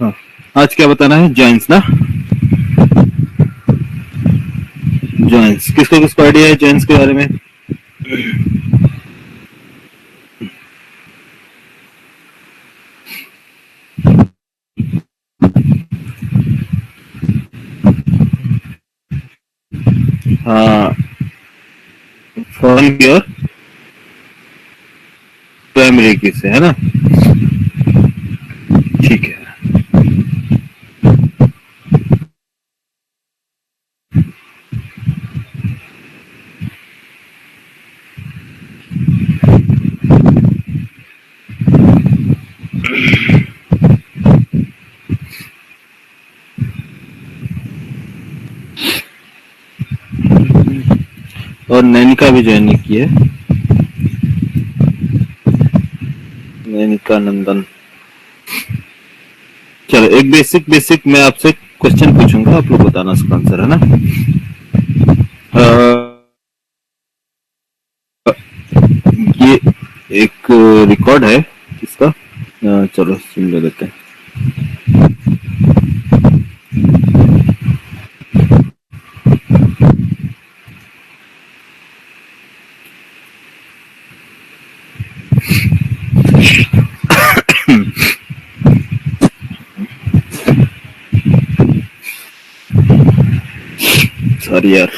हाँ, आज क्या बताना है? जॉइंस ना, जॉइंस किसको किसको आइडिया है जॉइंस के बारे में? हाँ, फॉरेन की और प्राइमरी की से, है ना? ठीक है। और नैनिका भी ज्वाइन की है, नैनिका नंदन। चलो, एक बेसिक बेसिक मैं आपसे क्वेश्चन पूछूंगा, आप लोग बताना उसका आंसर, है ना? ये एक रिकॉर्ड है किसका? चलो सुन ले लेते हैं। सॉरी यार,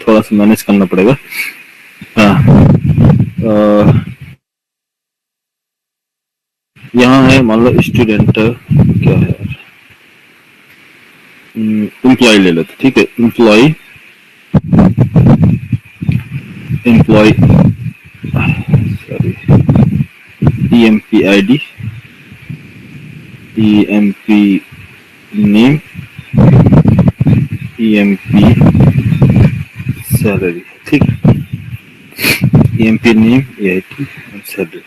थोड़ा सा मैनेज करना पड़ेगा। हाँ, यहाँ है, मान लो स्टूडेंट क्या है, एम्प्लॉय ले लेते, ठीक है? Employ, employ, sorry, EMP ID, EMP name, EMP salary, ठीक है? EMP नेम, EIT और सैलरी।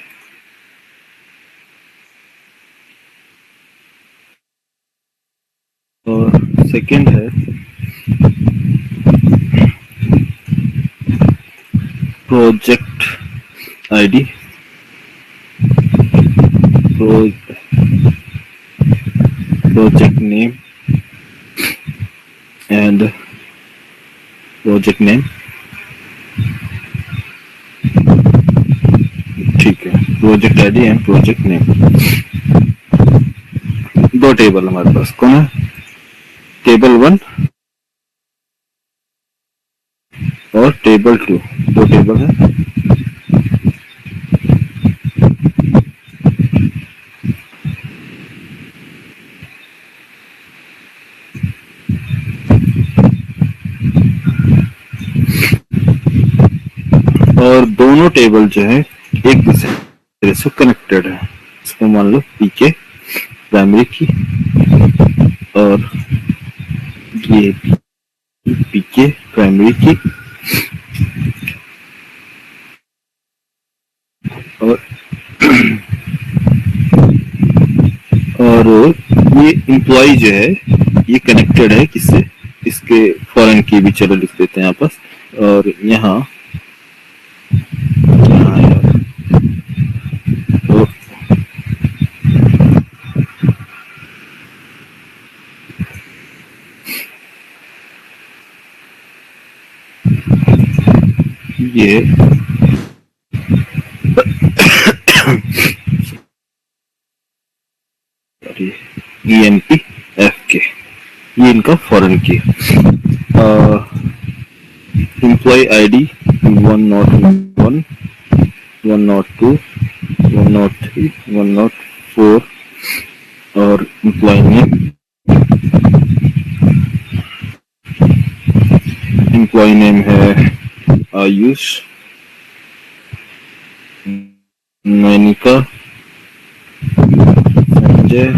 और सेकंड है project ID, project name and project name, ठीक है? Project ID and project name. दो टेबल हमारे पास, कौन है? टेबल 1 और टेबल 2, दो टेबल है। और दोनों टेबल जो है एक दूसरे से कनेक्टेड है। इसको मान लो पीके प्राइमरी की और ये पीके प्राइमरी की, और और ये एम्प्लॉय जो है ये कनेक्टेड है किससे? इसके फॉरेन की भी, चलो लिख देते हैं यहाँ पास। और यहाँ तो ये EMP FK, ये इनका फॉरेन की। एम्प्लॉय ID 101, 102, 103, 104 और एम्प्लॉय नेम, एम्प्लॉय नेम है आयुष, नैनिका, संजय,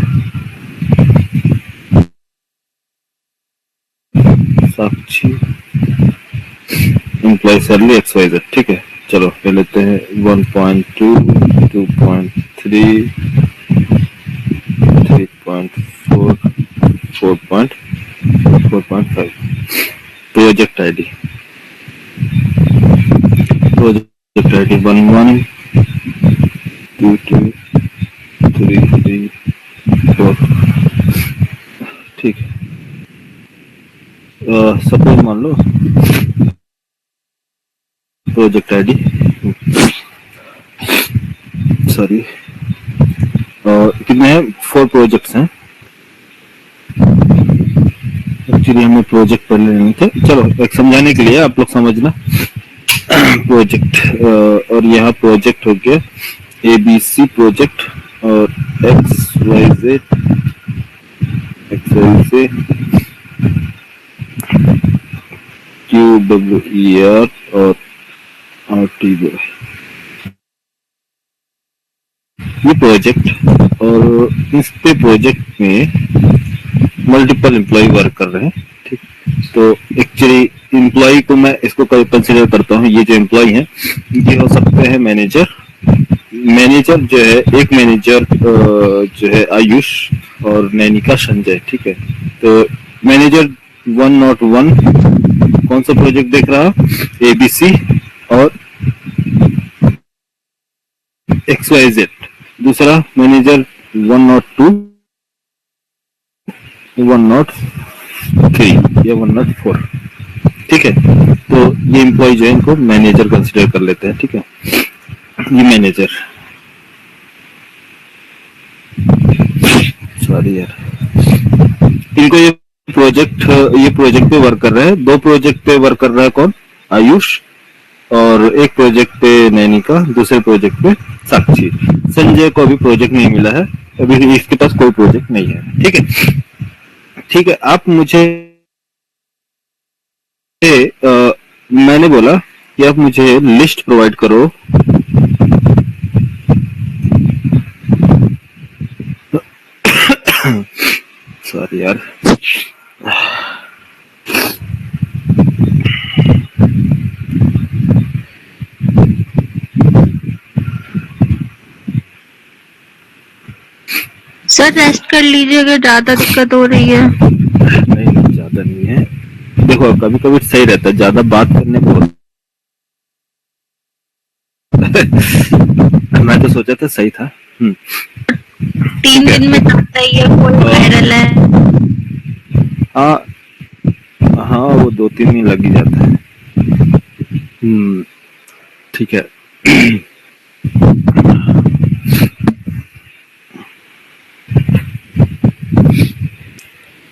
साक्षी, एम्प्लॉय सैलरी XYZ, ठीक है? चलो ले लेते हैं 1.2, 2.3, 3.4, 4.5। Project ID, project ID 11, 22, 23, 24 suppose मान लो प्रोजेक्ट आईडी, सॉरी, कितने हैं, 4 प्रोजेक्ट्स हैं। एक्चुअली हमें प्रोजेक्ट पढ़ने नहीं थे, चलो एक समझाने के लिए आप लोग समझना। प्रोजेक्ट, और यहाँ प्रोजेक्ट हो गया ABC प्रोजेक्ट, और XYZ QWER और RTW, ये प्रोजेक्ट, और इस पे प्रोजेक्ट में मल्टीपल एम्प्लॉय वर्क कर रहे हैं। ठीक, तो एक्चुअली एम्प्लॉय को मैं इसको कंसिडर करता हूँ, ये जो एम्प्लॉय है ये हो सकते हैं मैनेजर। मैनेजर जो है, एक मैनेजर जो है आयुष और नैनिका संजय। ठीक है, तो मैनेजर 101 कौन सा प्रोजेक्ट देख रहा है, ABC और XYZ। दूसरा मैनेजर 102, 103 या 104। ठीक है, तो ये एम्प्लॉय जो है इनको मैनेजर कंसिडर कर लेते हैं। ठीक है, ये मैनेजर, सॉरी यार, इनको ये प्रोजेक्ट पे वर्क कर रहे हैं। 2 प्रोजेक्ट पे वर्क कर रहा है कौन, आयुष, और एक प्रोजेक्ट पे नैनिका, दूसरे प्रोजेक्ट पे साक्षी। संजय को अभी प्रोजेक्ट नहीं मिला है, अभी इसके पास कोई प्रोजेक्ट नहीं है। ठीक है, ठीक है, आप मुझे मैंने बोला कि आप मुझे लिस्ट प्रोवाइड करो सॉरी यार, सर रेस्ट कर लीजिएगा, ज्यादा दिक्कत हो रही है। नहीं ज्यादा नहीं है, देखो कभी कभी सही रहता है ज्यादा बात करने को। मैं तो सोचा था सही था। 3 दिन में जाता ही है, कोई वायरल है। हाँ, वो 2-3 दिन लग ही जाता है। ठीक है।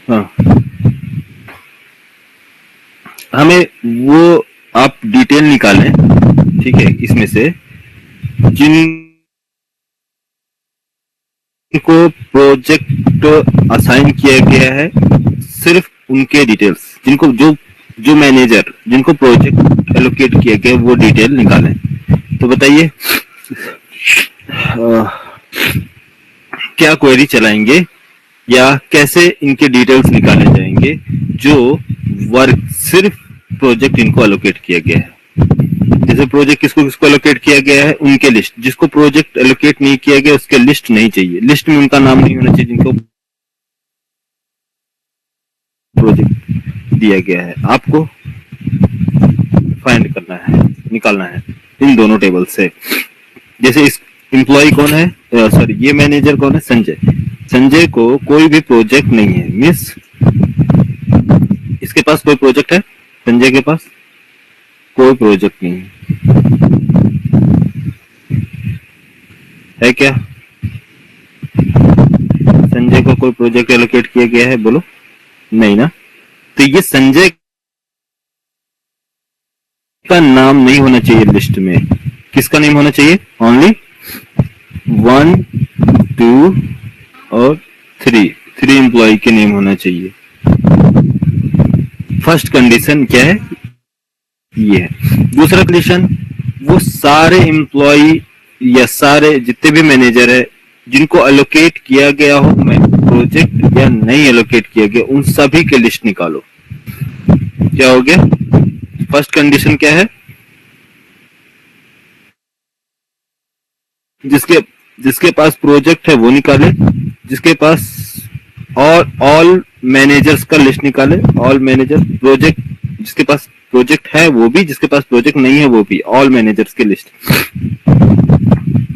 हाँ, हमें वो आप डिटेल निकालें। ठीक है, इसमें से जिनको प्रोजेक्ट असाइन किया गया है सिर्फ उनके डिटेल्स, जिनको जो मैनेजर जिनको प्रोजेक्ट एलोकेट किया गया वो डिटेल निकालें। तो बताइए क्या क्वेरी चलाएंगे या कैसे इनके डिटेल्स निकाले जाएंगे जो वर्क सिर्फ प्रोजेक्ट इनको एलोकेट किया गया है। जैसे प्रोजेक्ट किसको किसको एलोकेट किया गया है, उनके लिस्ट। जिसको प्रोजेक्ट एलोकेट नहीं किया गया उसके लिस्ट नहीं चाहिए, लिस्ट में उनका नाम नहीं होना चाहिए जिनको प्रोजेक्ट दिया गया है। आपको फाइंड करना है, निकालना है इन दोनों टेबल से। जैसे इस एम्प्लॉय कौन है, सॉरी ये मैनेजर कौन है, संजय। संजय को कोई भी प्रोजेक्ट नहीं है, मिस इसके पास कोई प्रोजेक्ट है, संजय के पास कोई प्रोजेक्ट नहीं है क्या? संजय को कोई प्रोजेक्ट एलोकेट किया गया है, बोलो नहीं ना। तो ये संजय का नाम नहीं होना चाहिए लिस्ट में। किसका नेम होना चाहिए? ओनली 1, 2 और 3 एम्प्लॉय के नेम होना चाहिए। फर्स्ट कंडीशन क्या है, ये है। दूसरा कंडीशन, वो सारे एम्प्लॉय या सारे जितने भी मैनेजर है जिनको एलोकेट किया गया हो प्रोजेक्ट या नहीं एलोकेट किया गया, उन सभी के लिस्ट निकालो। क्या हो गया? फर्स्ट कंडीशन क्या है? जिसके पास प्रोजेक्ट है वो निकाले, जिसके पास और ऑल मैनेजर्स का लिस्ट निकाले, ऑल मैनेजर प्रोजेक्ट, जिसके पास प्रोजेक्ट है वो भी, जिसके पास प्रोजेक्ट नहीं है वो भी, ऑल मैनेजर्स की लिस्ट।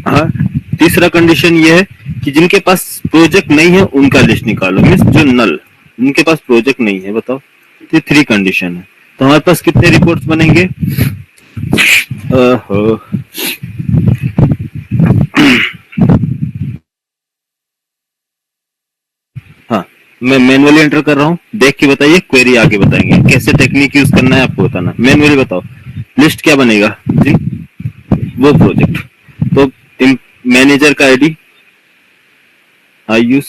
हाँ, तीसरा कंडीशन ये है कि जिनके पास प्रोजेक्ट नहीं है उनका लिस्ट निकालो, मींस जो नल, उनके पास प्रोजेक्ट नहीं है, बताओ। ये 3 कंडीशन है। तो हमारे पास कितने रिपोर्ट्स बनेंगे? हाँ, मैं मैनुअली एंटर कर रहा हूँ, देख के बताइए, क्वेरी आगे बताएंगे कैसे टेक्निक यूज करना है आपको बताना। मैनुअली बताओ, लिस्ट क्या बनेगा जी? वो प्रोजेक्ट। तो मैनेजर का आईडी आयुष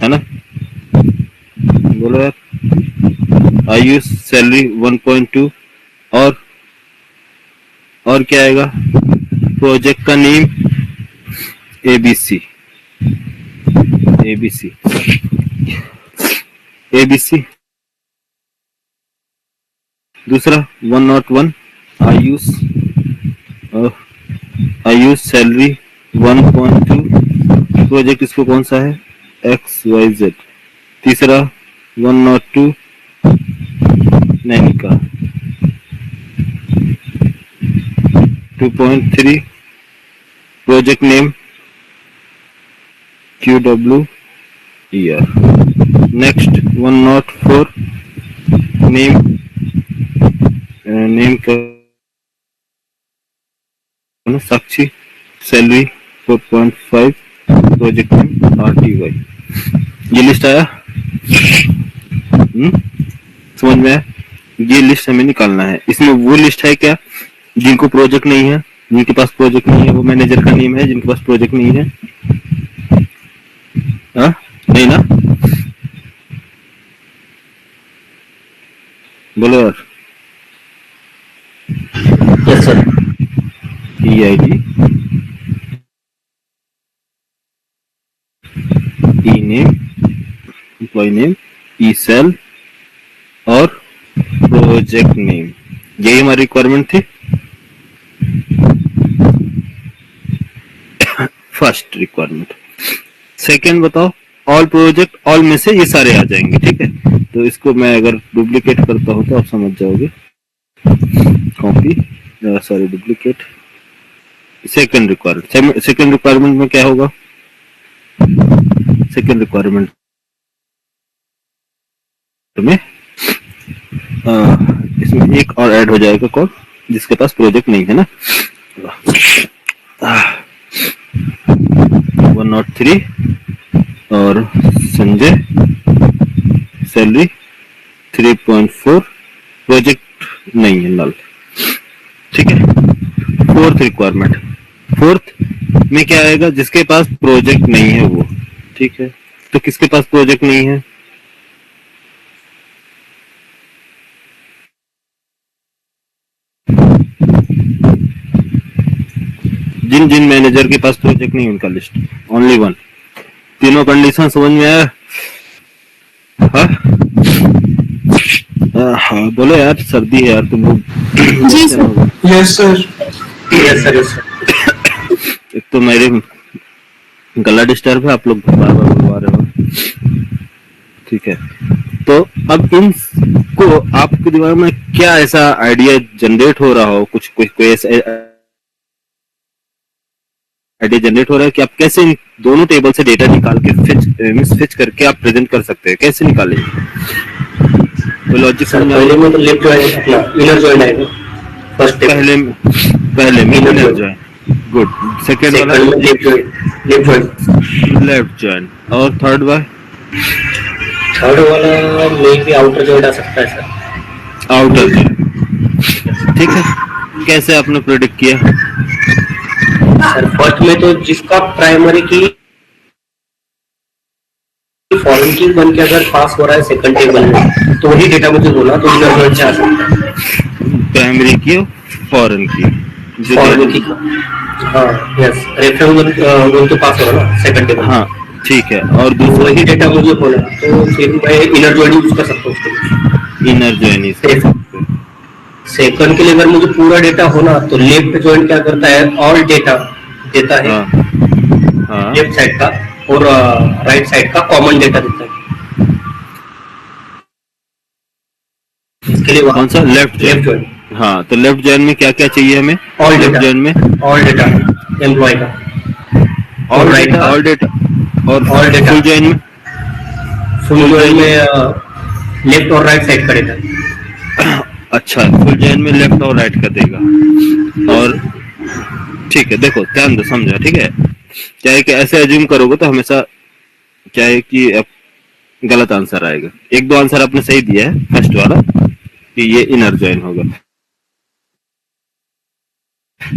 है ना, बोलो यार, आयुष सैलरी 1.2 और क्या आएगा? प्रोजेक्ट का नेम एबीसी एबीसी एबीसी। दूसरा 101 आयुष आयुष सैलरी 1.2, प्रोजेक्ट इसको कौन सा है? XYZ। तीसरा 102 Nainika 2.3, project name QWER। Next 104 name का साक्षी सैलरी 4.5, प्रोजेक्ट नेम RTY। ये लिस्ट आया? समझ में आया? ये लिस्ट हमें निकालना है। इसमें वो लिस्ट है क्या जिनको प्रोजेक्ट नहीं है, जिनके पास प्रोजेक्ट नहीं है, वो मैनेजर का नेम है। जिनके पास प्रोजेक्ट नहीं है, हाँ नहीं ना, बोलो यार। Yes sir. EID, E-name, employ name, E-cell और प्रोजेक्ट नेम। यही हमारी रिक्वायरमेंट थी। First requirement. सेकंड बताओ, ऑल प्रोजेक्ट, ऑल में से ये सारे आ जाएंगे, ठीक है। तो इसको मैं अगर डुप्लीकेट करता हूं तो आप समझ जाओगे। Copy, sorry duplicate. Second requirement में क्या होगा? सेकंड रिक्वायरमेंट में इसमें एक और ऐड हो जाएगा, कौन? जिसके पास प्रोजेक्ट नहीं है ना। 103 और संजय सैलरी 3.4, प्रोजेक्ट नहीं है, नल, ठीक है। फोर्थ रिक्वायरमेंट, फोर्थ में क्या आएगा? जिसके पास प्रोजेक्ट नहीं है वो, ठीक है। तो किसके पास प्रोजेक्ट नहीं है? जिन जिन मैनेजर के पास प्रोजेक्ट नहीं, उनका लिस्ट, ओनली वन। तीनों कंडीशन समझ में आया? हाँ बोलो यार, सर्दी है यार तुम लोग। जी sir. Yes sir. Yes sir, yes sir. एक तो मेरे गला डिस्टर्ब है, आप लोग बार बार बुलवा रहे हो, ठीक है। तो अब इनको आपके दिमाग में क्या ऐसा आइडिया जनरेट हो रहा हो, कुछ कोई ऐसा आइडिया जनरेट हो रहा है कि आप कैसे इन दोनों टेबल से डेटा निकाल के फिच करके आप प्रेजेंट कर सकते हैं? कैसे निकालेंगे? तो लॉजिक समझ में में तो लेफ्ट जॉइन, इनर जॉइन आएगा फर्स्ट। पहले में इनर जॉइन, गुड। सेकंड वाला लेफ्ट जॉइन और थर्ड वाला मे भी आउटर जॉइन आ सकता है सर। आउटर जॉइन, ठीक है। कैसे आपने प्रेडिक्ट किया? सर फर्स्ट में तो जिसका प्राइमरी की फॉरेन की बन के अगर पास हो रहा है सेकंड टेबल में, तो वही डेटा मुझे बोला तो इनर जॉइन से आ सकता है। प्राइमरी की फॉरेन की हाँ यस, रेफरेंस वन तो पास हो रहा ना सेकंड टेबल। हाँ ठीक है। और दूसरा वही डेटा मुझे बोला तो फिर मैं इनर जॉइन यूज कर सकता हूँ उसके लिए। इनर जॉइन सेकंड के लिए अगर मुझे पूरा डेटा होना तो लेफ्ट जॉइन क्या करता है, ऑल डेटा देता है लेफ्ट साइड का और राइट साइड का कॉमन डेटा देता है। इसके लिए कौन सा? Left join. हाँ, तो लेफ्ट जॉइन में क्या क्या चाहिए हमें? ऑल डेटा जॉइन में ऑल डेटा एम्प्लॉय का, ऑल डेटा और ऑल डेटा। फुल जॉइन में फुल जॉइन में लेफ्ट और राइट साइड का डेटा। अच्छा, फुल जॉइन में लेफ्ट और राइट का देगा। और ठीक है, देखो ध्यान दो, समझा, ठीक है। क्या है कि ऐसे एज्यूम करोगे तो हमेशा क्या है कि अब गलत आंसर आएगा। एक दो आंसर आपने सही दिया है, फर्स्ट वाला कि ये इनर जॉइन होगा,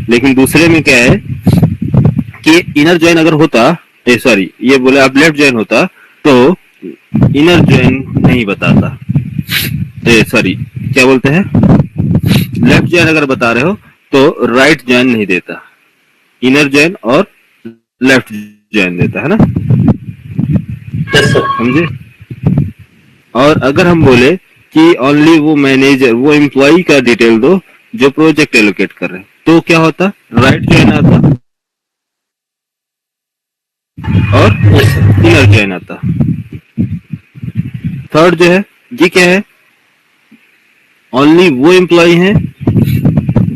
लेकिन दूसरे में क्या है कि इनर जॉइन अगर होता, सॉरी ये बोले अब लेफ्ट जॉइन होता तो इनर जॉइन नहीं बताता, सॉरी क्या बोलते हैं, लेफ्ट जॉइन अगर बता रहे हो तो राइट जॉइन नहीं देता, इनर जॉइन और लेफ्ट जॉइन देता है ना, समझे। और अगर हम बोले कि ओनली वो मैनेजर, वो एम्प्लॉय का डिटेल दो जो प्रोजेक्ट एलोकेट कर रहे हैं, तो क्या होता, राइट जॉइन आता और इनर जॉइन आता। थर्ड जो है ये क्या है, ओनली वो एम्प्लॉय है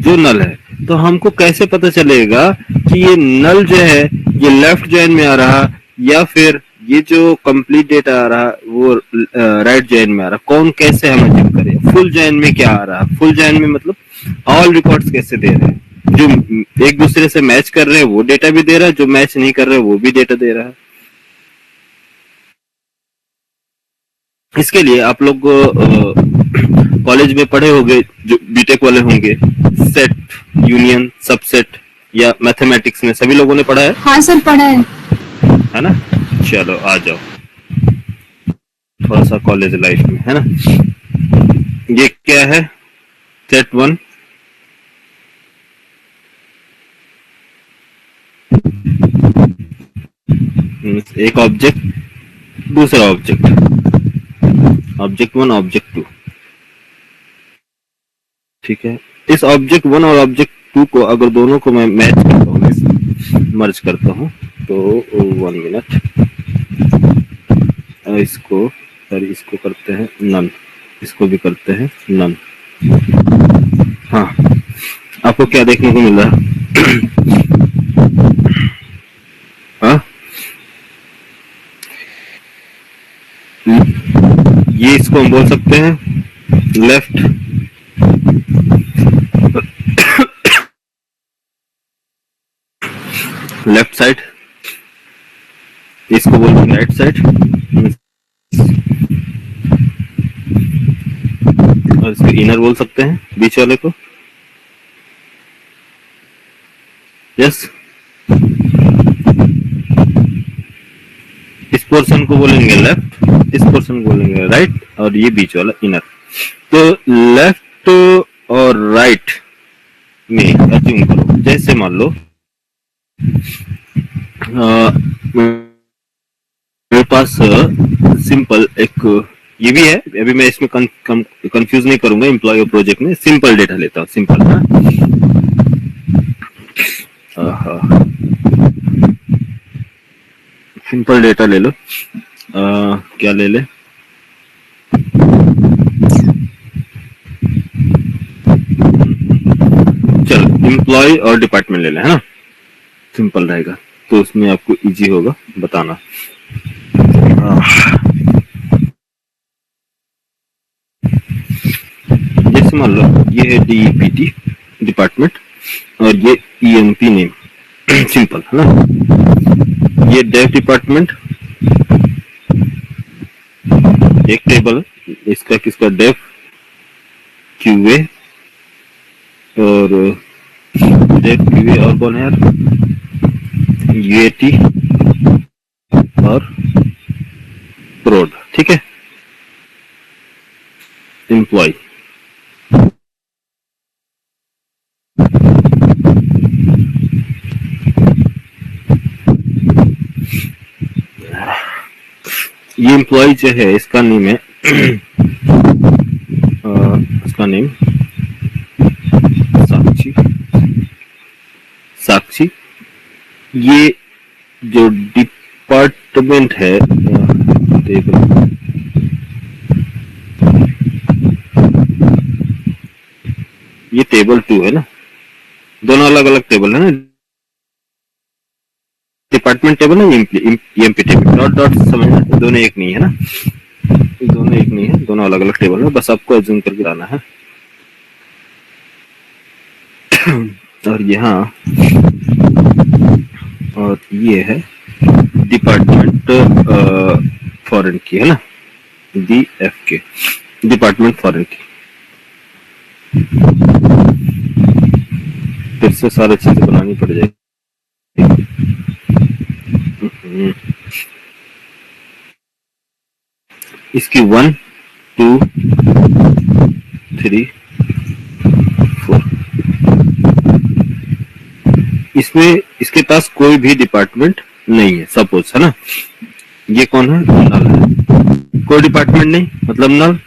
जो नल है, तो हमको कैसे पता चलेगा कि ये नल जो है ये लेफ्ट जॉइन में आ रहा या फिर ये जो कंप्लीट डेटा आ रहा वो राइट जॉइन में आ रहा, कौन कैसे हम अज्यूम करें। फुल जॉइन में क्या आ रहा, फुल जॉइन में मतलब ऑल रिकॉर्ड्स कैसे दे रहे हैं, जो एक दूसरे से मैच कर रहे हैं वो डेटा भी दे रहा है, जो मैच नहीं कर रहे वो भी डेटा दे रहा है। इसके लिए आप लोग कॉलेज में पढ़े होंगे, जो बीटेक वाले होंगे, सेट, यूनियन, सबसेट या मैथमेटिक्स में सभी लोगों ने पढ़ा है। हाँ सर, पढ़ा है ना। चलो आ जाओ थोड़ा सा कॉलेज लाइफ में, है ना। ये क्या है, सेट वन, एक ऑब्जेक्ट, दूसरा object, object one, object two, ठीक है। इस ऑब्जेक्ट वन और ऑब्जेक्ट टू को अगर दोनों को मैं मैच करता हूँ, मर्ज करता हूँ, तो 1 मिनट, इसको सॉरी इसको करते हैं नन, इसको भी करते हैं नन। हाँ, आपको क्या देखने को मिल रहा है? हाँ, ये इसको हम बोल सकते हैं लेफ्ट, लेफ्ट साइड, इसको बोलते हैं राइट साइड, और इसको इनर बोल सकते हैं, बीच वाले को। यस, इस पोर्शन को बोलेंगे लेफ्ट, इस पोर्शन को बोलेंगे राइट, और ये बीच वाला इनर। तो लेफ्ट और राइट में अज्यूम करो, जैसे मान लो मेरे पास सिंपल एक ये भी है, अभी मैं इसमें कंफ्यूज नहीं करूंगा, एम्प्लॉय और प्रोजेक्ट में सिंपल डेटा लेता हूँ, सिंपल है। सिंपल डेटा ले लो, क्या ले ले, चलो एम्प्लॉय और डिपार्टमेंट ले लें, है ना, सिंपल रहेगा, तो उसमें आपको इजी होगा बताना। जैसे मान लो ये है DEPT डिपार्टमेंट और ये EMP नेम, सिंपल है ना। ये डेव डिपार्टमेंट, एक टेबल, इसका किसका, डेव, QA और डेव QA और कौन है यार, UAT और प्रोड, ठीक है। एम्प्लॉय, ये एम्प्लॉय जो है इसका नेम है इसका नेम साक्षी, साक्षी। ये जो डिपार्टमेंट है, देख लो, ये टेबल 2 है ना, दोनों अलग अलग टेबल है ना, डिपार्टमेंट टेबल है, EMP टेबल, डॉट डॉट समझना, दोनों एक नहीं है ना। दोनों एक नहीं है, दोनों अलग अलग टेबल है, बस आपको एज्यूम करके लाना है। और यहाँ और ये है डिपार्टमेंट फॉरेन की, है ना, DFK, डिपार्टमेंट फॉरेन की। फिर से सारी चीजें बनानी पड़ जाएगी। इसकी 1 2 3 4, इसमें इसके पास कोई भी डिपार्टमेंट नहीं है, सपोज, है ना। ये कौन है? नल है, कोई डिपार्टमेंट नहीं, मतलब नल।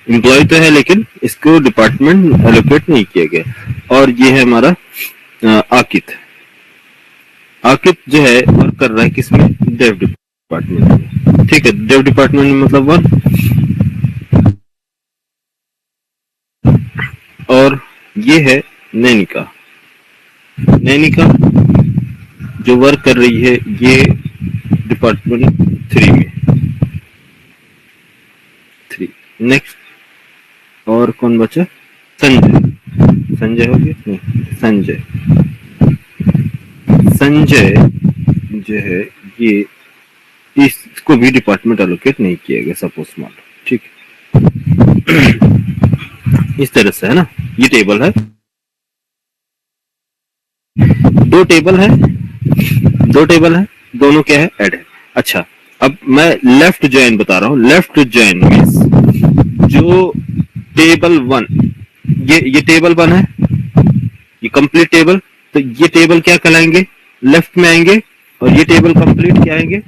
एम्प्लॉय तो है लेकिन इसको डिपार्टमेंट एलोकेट नहीं किया गया। और ये है हमारा आकित। आकित जो है वर्क कर रहा है किसमें? डेव डिपार्टमेंट में, ठीक है। डेव डिपार्टमेंट में मतलब 1। और ये है नैनिका। नैनिका जो वर्क कर रही है ये डिपार्टमेंट 3 में, 3। नेक्स्ट और कौन बचा? संजय। संजय हो गया? नहीं, संजय। संजय जो है ये, इसको भी डिपार्टमेंट एलोकेट नहीं किया गया, सपोज मान लो, ठीक है। इस तरह से, है ना। ये टेबल है, 2 टेबल है, 2 टेबल है, दोनों क्या है? ऐड है। अच्छा, अब मैं लेफ्ट जॉइन बता रहा हूँ। लेफ्ट जॉइन मींस जो टेबल 1, ये टेबल 1 है, ये कंप्लीट टेबल, तो ये टेबल क्या कहलाएंगे? लेफ्ट में आएंगे। और ये टेबल कंप्लीट क्या आएंगे?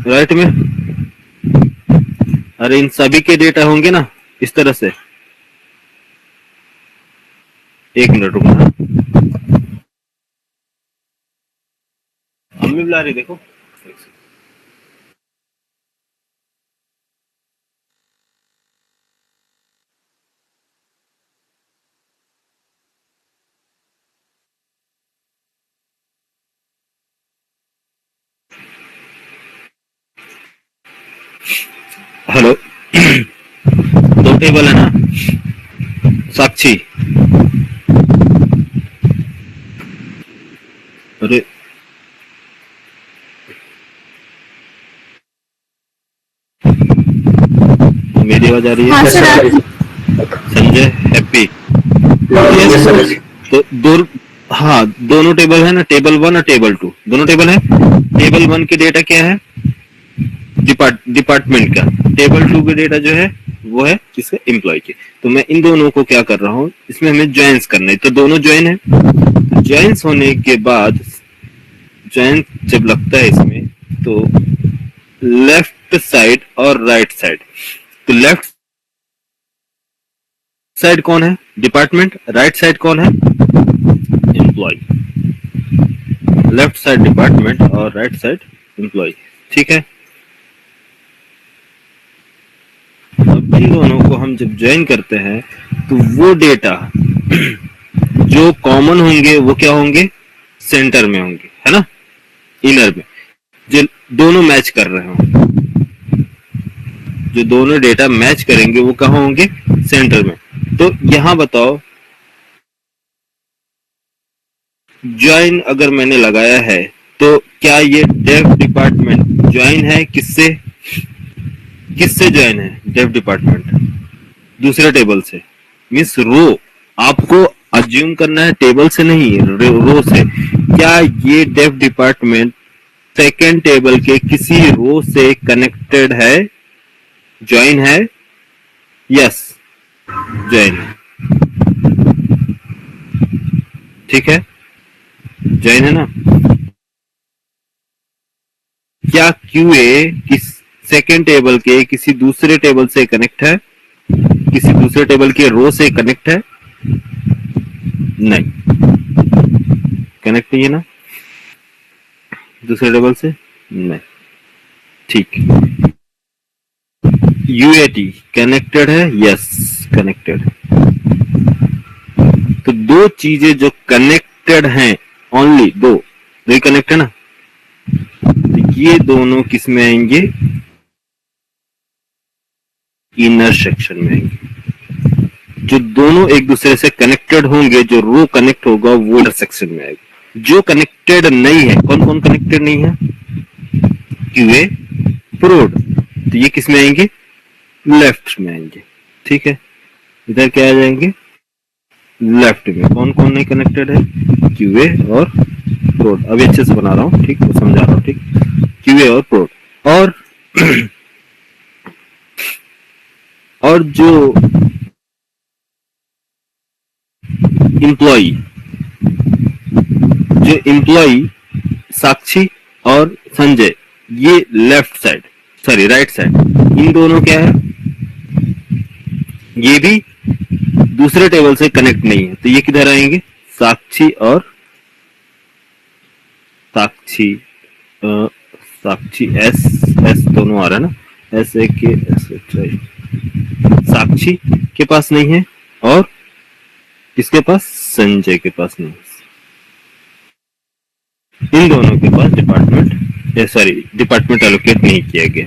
राइट में। अरे इन सभी के डेटा होंगे ना इस तरह से। एक मिनट रुकना, मम्मी बुला रही, देखो। हेलो। 2 टेबल है ना साक्षी? अरे मेरी आवाज आ रही है? हाँ sir. Sanjay happy. Yes, sir. तो हाँ, दोनों टेबल है ना, टेबल 1 और टेबल 2, दोनों टेबल है। टेबल 1 के डेटा क्या है? डिपार्टमेंट का। टेबल 2 के डेटा जो है वो है किसके? एम्प्लॉय के। तो मैं इन दोनों को क्या कर रहा हूँ, इसमें हमें ज्वाइंस करना है, तो दोनों ज्वाइन है। तो ज्वाइंस होने के बाद, ज्वाइन जब लगता है इसमें, तो लेफ्ट साइड और राइट साइड, तो लेफ्ट साइड कौन है? डिपार्टमेंट। राइट साइड कौन है? एम्प्लॉय। लेफ्ट साइड डिपार्टमेंट और राइट साइड एम्प्लॉय, ठीक है। अब इन दोनों को हम जब ज्वाइन करते हैं तो वो डेटा जो कॉमन होंगे वो क्या होंगे? सेंटर में होंगे, है ना, इनर में। जो दोनों मैच कर रहे हो, जो दोनों डेटा मैच करेंगे वो कहाँ होंगे? सेंटर में। तो यहां बताओ, ज्वाइन अगर मैंने लगाया है तो क्या ये डेव डिपार्टमेंट ज्वाइन है? किससे? किससे ज्वाइन है डेव डिपार्टमेंट? दूसरे टेबल से, मीन्स रो। आपको अज्यूम करना है टेबल से नहीं, रो से। क्या ये डेव डिपार्टमेंट सेकेंड टेबल के किसी रो से कनेक्टेड है? ज्वाइन है? यस, ज्वाइन है, ठीक है, ज्वाइन है ना। क्या QA किस सेकेंड टेबल के किसी दूसरे टेबल से कनेक्ट है? किसी दूसरे टेबल के रो से कनेक्ट है? नहीं, कनेक्ट नहीं है ना दूसरे टेबल से, नहीं, ठीक। UAT कनेक्टेड है? Yes, connected. तो 2 चीजें जो कनेक्टेड हैं, ओनली 2 ही कनेक्ट है ना, तो ये दोनों किस में आएंगे? इनर सेक्शन में आएंगे। जो दोनों एक दूसरे से कनेक्टेड होंगे, जो रो कनेक्ट होगा वो इनर सेक्शन में आएगा। जो कनेक्टेड नहीं है, कौन कौन कनेक्टेड नहीं है? क्यूए, प्रोड, तो ये किस में आएंगे? लेफ्ट में आएंगे। ठीक है, इधर क्या आ जाएंगे? लेफ्ट में। कौन कौन नहीं कनेक्टेड है? क्यूए और प्रोड। अभी अच्छे से बना रहा हूँ, ठीक, वो समझा रहा हूँ, ठीक। क्यूए और प्रोड और जो एम्प्लॉई साक्षी और संजय, ये left side, sorry right side, इन दोनों क्या है? ये भी दूसरे टेबल से कनेक्ट नहीं है, तो ये किधर आएंगे? साक्षी और साक्षी एस दोनों आ रहा है ना, एस ए के एस साक्षी के पास नहीं है और किसके पास? संजय के पास नहीं है। इन दोनों के पास डिपार्टमेंट एलोकेट नहीं किया गया,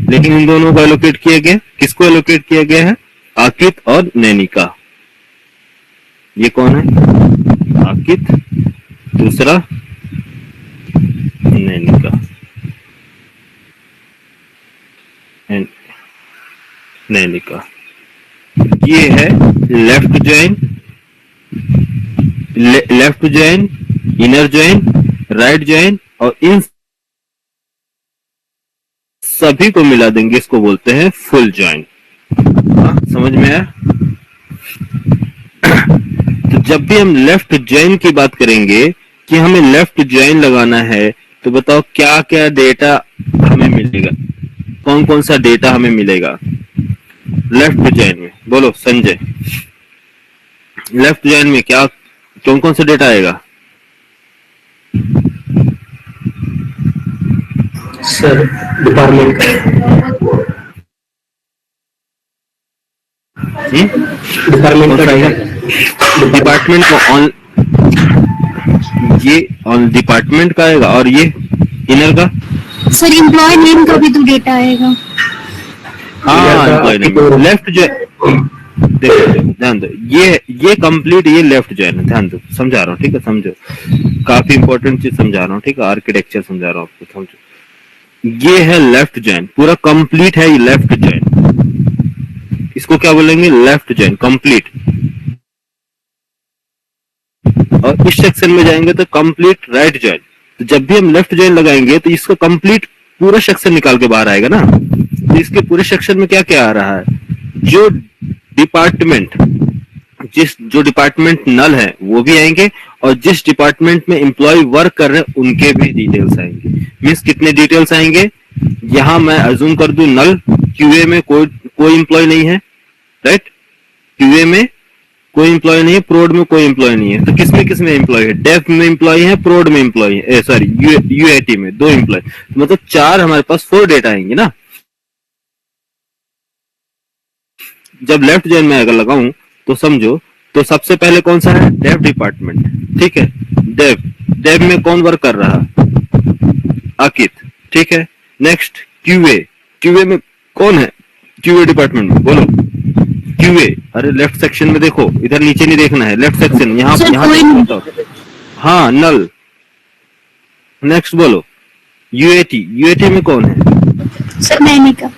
लेकिन इन दोनों को एलोकेट किया गया। किसको एलोकेट किया गया है? आकित और नैनिका। ये कौन है? आकित, दूसरा नैनिका। नैनिका ये है left join, inner join, right join, और इन सभी को मिला देंगे, इसको बोलते हैं फुल ज्वाइन। समझ में आया? तो जब भी हम लेफ्ट ज्वाइन की बात करेंगे कि हमें लेफ्ट ज्वाइन लगाना है, तो बताओ क्या क्या डेटा हमें मिलेगा? कौन कौन सा डेटा हमें मिलेगा लेफ्ट ज्वाइन में? बोलो संजय, लेफ्ट ज्वाइन में क्या कौन कौन सा डेटा आएगा? सर डिपार्टमेंट डिपार्टमेंट को ऑन, ये ऑन डिपार्टमेंट का आएगा, और ये इनर का? सर एम्प्लॉय नेम का भी तो डेटा आएगा। हाँ, एम्प्लॉय नेम। लेफ्ट जो देखो ध्यान दो, ये कंप्लीट, ये लेफ्ट ज्वाइन है, ध्यान दो, समझा रहा हूँ, ठीक है, समझो, काफी इंपॉर्टेंट चीज समझा रहा हूँ, ठीक है, आर्किटेक्चर समझा रहा हूँ आपको, समझो। ये है लेफ्ट ज्वाइन, पूरा कंप्लीट है ये लेफ्ट ज्वाइन। इसको क्या बोलेंगे? Left join complete. और इस सेक्शन में जाएंगे तो कंप्लीट राइट ज्वाइन। तो जब भी हम लेफ्ट ज्वाइन लगाएंगे तो इसको कंप्लीट पूरा सेक्शन निकाल के बाहर आएगा ना। तो इसके पूरे सेक्शन में क्या क्या आ रहा है? जो डिपार्टमेंट नल है वो भी आएंगे, और जिस डिपार्टमेंट में एम्प्लॉय वर्क कर रहे हैं उनके भी डिटेल्स आएंगे। मीन्स कितने डिटेल्स आएंगे? यहां मैं अज्यूम कर दूं नल, क्यूए में कोई एम्प्लॉय नहीं है, राइट? क्यूए में कोई एम्प्लॉय नहीं है, प्रोड में कोई एम्प्लॉय नहीं है, तो किसमें एम्प्लॉय है? डेफ में एम्प्लॉय है, प्रोड में एम्प्लॉय है, सॉरी यूएटी में 2 एम्प्लॉय, तो मतलब 4, हमारे पास 4 डेटा आएंगे ना। जब लेफ्ट ज्वाइन में अगर लगाऊं तो समझो, तो सबसे पहले कौन सा है? डेव डिपार्टमेंट, ठीक है। डेव में कौन वर्क कर रहा है? आकित, ठीक है। नेक्स्ट क्यूए में कौन है? क्यूए डिपार्टमेंट में बोलो क्यूए। अरे लेफ्ट सेक्शन में देखो, इधर नीचे नहीं देखना है, लेफ्ट सेक्शन, यहाँ हाँ नल। नेक्स्ट बोलो यूएटी में कौन है? सर नैनिका।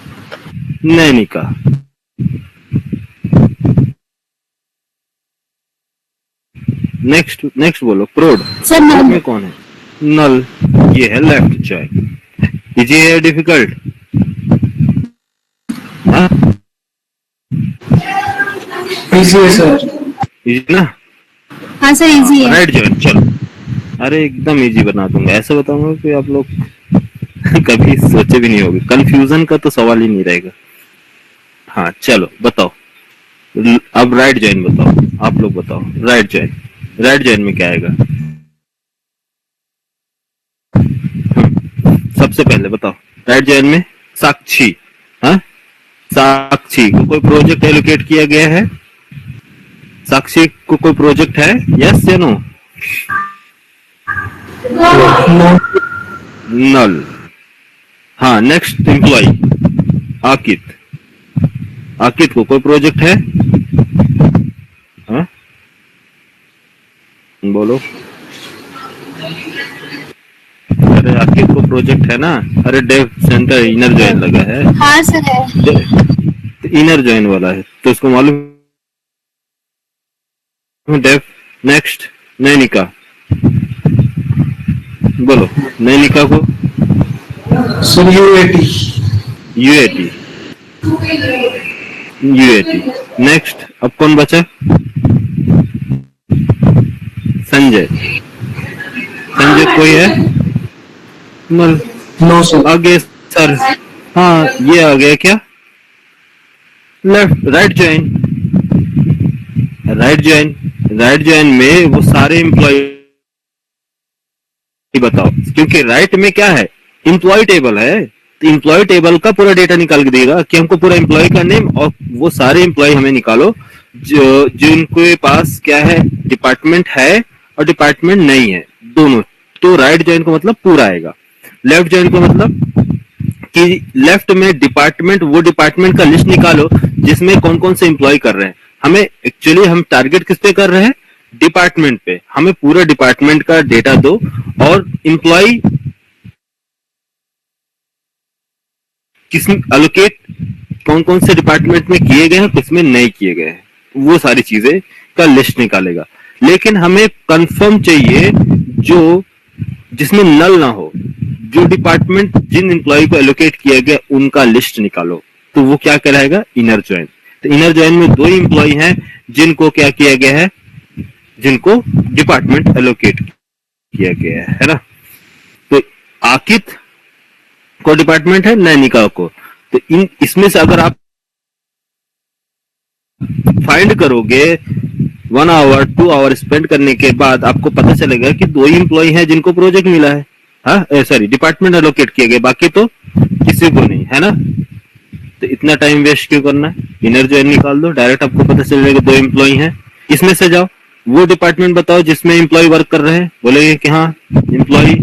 नेक्स्ट बोलो प्रोड में कौन है? नल। ये है लेफ्ट ज्वाइन। इजी है डिफिकल्ट? इजी है सर। इजी ना? हाँ सर इजी है। राइट ज्वाइन, चलो। अरे एकदम इजी बना दूंगा, ऐसे बताऊंगा कि आप लोग कभी सोचे भी नहीं होगे, कंफ्यूजन का तो सवाल ही नहीं रहेगा। हाँ चलो बताओ, अब राइट ज्वाइन बताओ, आप लोग बताओ। राइट ज्वाइन में क्या आएगा? सबसे पहले बताओ, राइट ज्वाइन में साक्षी, हाँ साक्षी को कोई प्रोजेक्ट एलोकेट किया गया है? साक्षी को कोई प्रोजेक्ट है? यस या नो? नल। हाँ नेक्स्ट एम्प्लॉय आकित, आकिब को कोई प्रोजेक्ट है? हाँ बोलो। अरे आकिब को प्रोजेक्ट है ना? अरे डेव सेंटर इनर जॉइन लगा है। हाँ सर है। इनर जॉइन वाला है तो उसको मालूम है डेव। नेक्स्ट नैनिका, बोलो नैनिका को। Sir UAT. UAT, UAT. Next अब कौन बचा? संजय। संजय कोई है? No sir. आगे सर। हाँ ये आ गया क्या? Left right join. Right join, right join में वो सारे एम्प्लॉय बताओ, क्योंकि राइट में क्या है? एम्प्लॉय टेबल है, तो एम्प्लॉय टेबल का पूरा डेटा निकाल के देगा कि हमको पूरा एम्प्लॉय का नेम और वो सारे एम्प्लॉय हमें निकालो जो जिनके पास क्या है, डिपार्टमेंट है और डिपार्टमेंट नहीं है, दोनों। तो राइट ज्वाइन का मतलब पूरा आएगा। लेफ्ट ज्वाइन का मतलब कि लेफ्ट में डिपार्टमेंट, वो डिपार्टमेंट का लिस्ट निकालो जिसमें कौन कौन से एम्प्लॉय कर रहे हैं। हमें एक्चुअली हम टारगेट किस पे कर रहे हैं? डिपार्टमेंट पे। हमें पूरा डिपार्टमेंट का डेटा दो और एम्प्लॉय किस अलोकेट कौन कौन से डिपार्टमेंट में किए गए हैं, किसमें नहीं किए गए हैं, वो सारी चीजें का लिस्ट निकालेगा। लेकिन हमें कंफर्म चाहिए जो जिसमें नल ना हो, जो डिपार्टमेंट जिन एम्प्लॉय को एलोकेट किया गया उनका लिस्ट निकालो। तो वो क्या कहलाएगा? Inner join. तो इनर जॉइन में दो एम्प्लॉय हैं जिनको क्या किया गया है, जिनको डिपार्टमेंट एलोकेट किया गया है ना। तो आकिब को डिपार्टमेंट है, नैनिका को। तो इसमें से अगर आप फाइंड करोगे 1 आवर 2 आवर स्पेंड करने के बाद आपको पता चलेगा कि दो ही एम्प्लॉय हैं जिनको प्रोजेक्ट मिला है। हाँ सॉरी, डिपार्टमेंट एलोकेट किए गए, बाकी तो किसी को नहीं है ना। तो इतना टाइम वेस्ट क्यों करना है? इनर जॉइन निकाल दो, डायरेक्ट आपको पता चल जाएगा दो एम्प्लॉय हैं। इसमें से जाओ वो डिपार्टमेंट बताओ जिसमें एम्प्लॉय वर्क कर रहे हैं, बोलेंगे कि हाँ एम्प्लॉय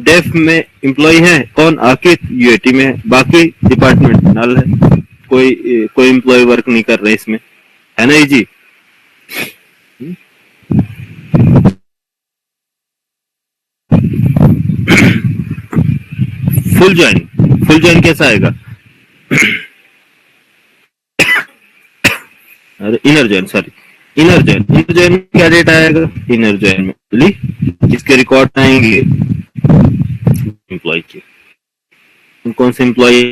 डेफ में एम्प्लॉय है कौन? आकिब। यूएटी में बाकी डिपार्टमेंट नल है, कोई एम्प्लॉय वर्क नहीं कर रहे इसमें, है ना जी। फुल ज्वाइन कैसा आएगा? अरे inner join, sorry inner join में क्या डेटा आएगा? इनर ज्वाइन में इसके रिकॉर्ड आएंगे एम्प्लॉय के, कौन से एम्प्लॉय।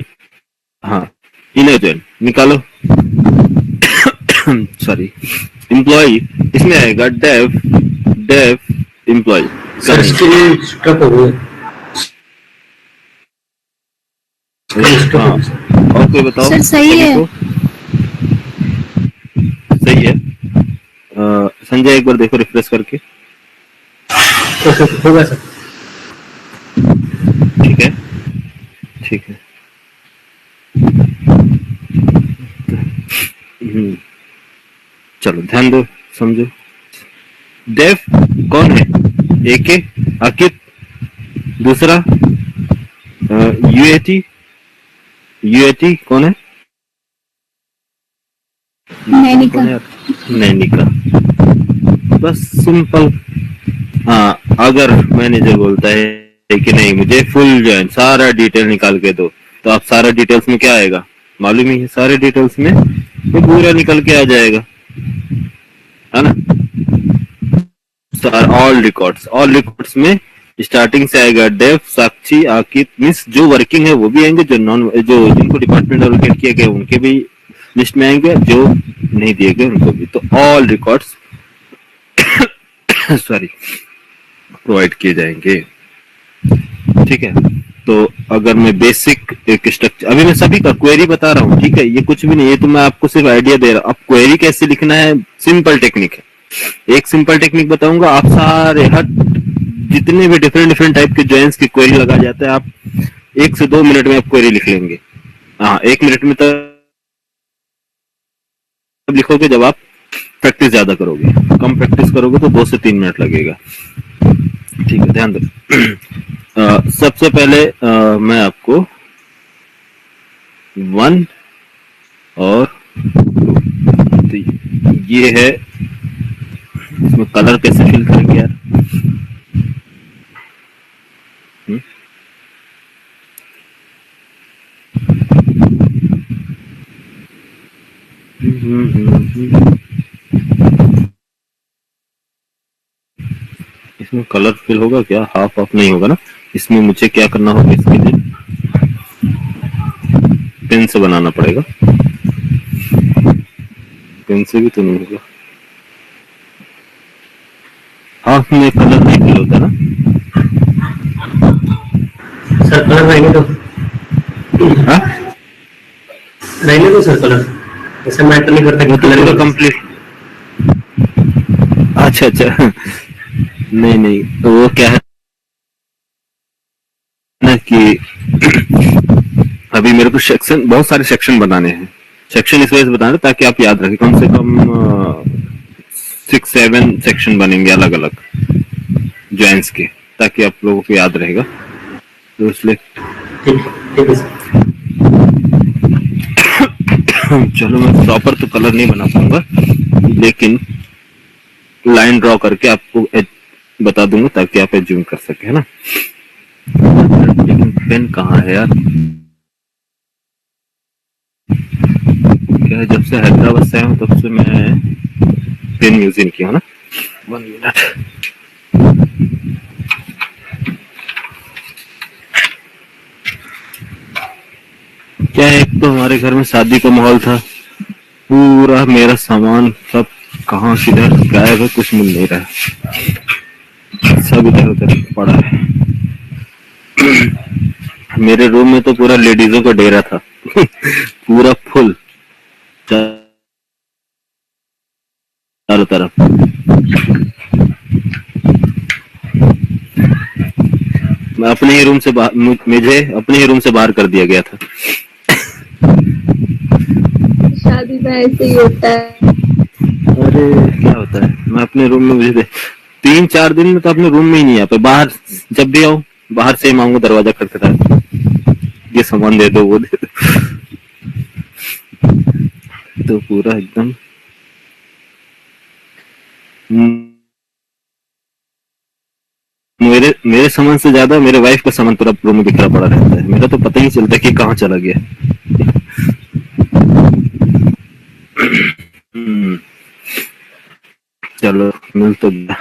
हाँ इनर ज्वाइन निकालो। सॉरी एम्प्लॉय इसमें आएगा डेफ एम्प्लॉय। हाँ और कोई बताओ। सर सही है। सही है। संजय एक बार देखो रिफ्रेश करके। होगा सर। ठीक है, ठीक है। चलो ध्यान दो, समझो। डेफ कौन है? एक आकिब, दूसरा यूएटी। यूएटी कौन है? नैनिका। नैनिका, बस सिंपल। हाँ अगर मैनेजर बोलता है कि नहीं मुझे फुल ज्वाइन सारा डिटेल निकाल के दो, तो आप सारा डिटेल्स में क्या आएगा मालूम ही है, सारे डिटेल्स में तो पूरा निकल के आ जाएगा, है ना। ऑल रिकॉर्ड्स में स्टार्टिंग से आएगा डेफ, साक्षी, आकिब, मीन्स जो वर्किंग है वो भी आएंगे, जो जिनको डिपार्टमेंट एलोकेट किए गए उनके भी लिस्ट में आएंगे, जो नहीं दिए गए उनको भी। तो ऑल रिकॉर्ड्स सॉरी प्रोवाइड किए जाएंगे। ठीक है, तो अगर मैं बेसिक एक स्ट्रक्चर, अभी मैं सभी का क्वेरी बता रहा हूँ, ठीक है, ये कुछ भी नहीं, ये तो मैं आपको सिर्फ आइडिया दे रहा हूँ। अब क्वेरी कैसे लिखना है, सिंपल टेक्निक है। एक सिंपल टेक्निक बताऊंगा, आप सारे हर जितने भी डिफरेंट टाइप के जॉइंस की क्वेरी लगा जाता है, आप 1 से 2 मिनट में आप क्वेरी लिख लेंगे। हाँ 1 मिनट में तब लिखोगे जब आप प्रैक्टिस ज्यादा करोगे, कम प्रैक्टिस करोगे तो 2 से 3 मिनट लगेगा। ठीक है, ध्यान दो। सबसे पहले मैं आपको 1 और तो ये है, इसमें कलर कैसे फिल करेंगे यार? हम्म? इसमें कलर फिल होगा क्या? हाफ ऑफ नहीं होगा ना? इसमें मुझे क्या करना होगा? इसके लिए पेन से बनाना पड़ेगा। पेन से भी तो नहीं होगा। हाफ में कलर नहीं फिल होता ना? सर कलर रहने दो, हाँ, रहने दो सर कलर, ऐसा मैटर नहीं करता वो कि तो कलर पूरा कंप्लीट। अच्छा अच्छा, नहीं नहीं, तो वो क्या है ना कि अभी मेरे को सेक्शन, बहुत सारे सेक्शन बनाने हैं। सेक्शन इस वजह से बताना ताकि आप याद रखें, कम से कम 6-7 सेक्शन बनेंगे अलग अलग ज्वाइंट्स के, ताकि आप लोगों को याद रहेगा। तो इसलिए ठीक है सर। चलो, मैं प्रॉपर तो कलर नहीं बना पाऊंगा, लेकिन लाइन ड्रॉ करके आपको बता दूंगा ताकि आप एज्यूम कर सके, है ना? लेकिन पेन कहाँ है यार? क्या है, जब से हैदराबाद से आया हूँ तब से मैं पेन यूज नहीं किया ना। 1 मिनट। क्या है, एक तो हमारे घर में शादी का माहौल था, पूरा मेरा सामान सब कहाँ किधर गायब है, कुछ मिल नहीं रहा है, सब इधर उधर पड़ा है। मेरे रूम में तो पूरा लेडीजों का डेरा था पूरा फुल चारों तरफ। मैं अपने ही रूम से मुझे अपने ही रूम से बाहर कर दिया गया था। शादी में ऐसे ही होता है। अरे क्या होता है, मैं अपने रूम में, मुझे 3-4 दिन में तो अपने रूम में ही नहीं आ पाए। बाहर जब भी आओ, बाहर से ही मांगो, दरवाजा खटखटा, ये सामान दे दो, वो दे दो। तो पूरा एकदम मेरे मेरे सामान से ज्यादा मेरे वाइफ का सामान पूरा रूम में बिखरा पड़ा रहता है। मेरा तो पता ही नहीं चलता कि कहाँ चला गया। चलो, मिल तो गया।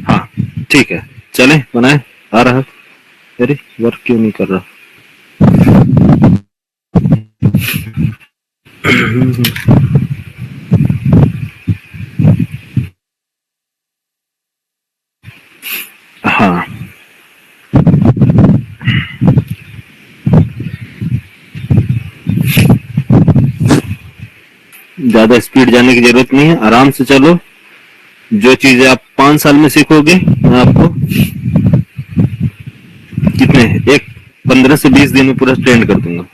हाँ ठीक है, चले बनाए। आ रहा है। अरे वर्क क्यों नहीं कर रहा? हाँ, ज्यादा स्पीड जाने की जरूरत नहीं है, आराम से चलो। जो चीजें आप 5 साल में सीखोगे, मैं आपको कितने, एक 15 से 20 दिन में पूरा ट्रेंड कर दूंगा।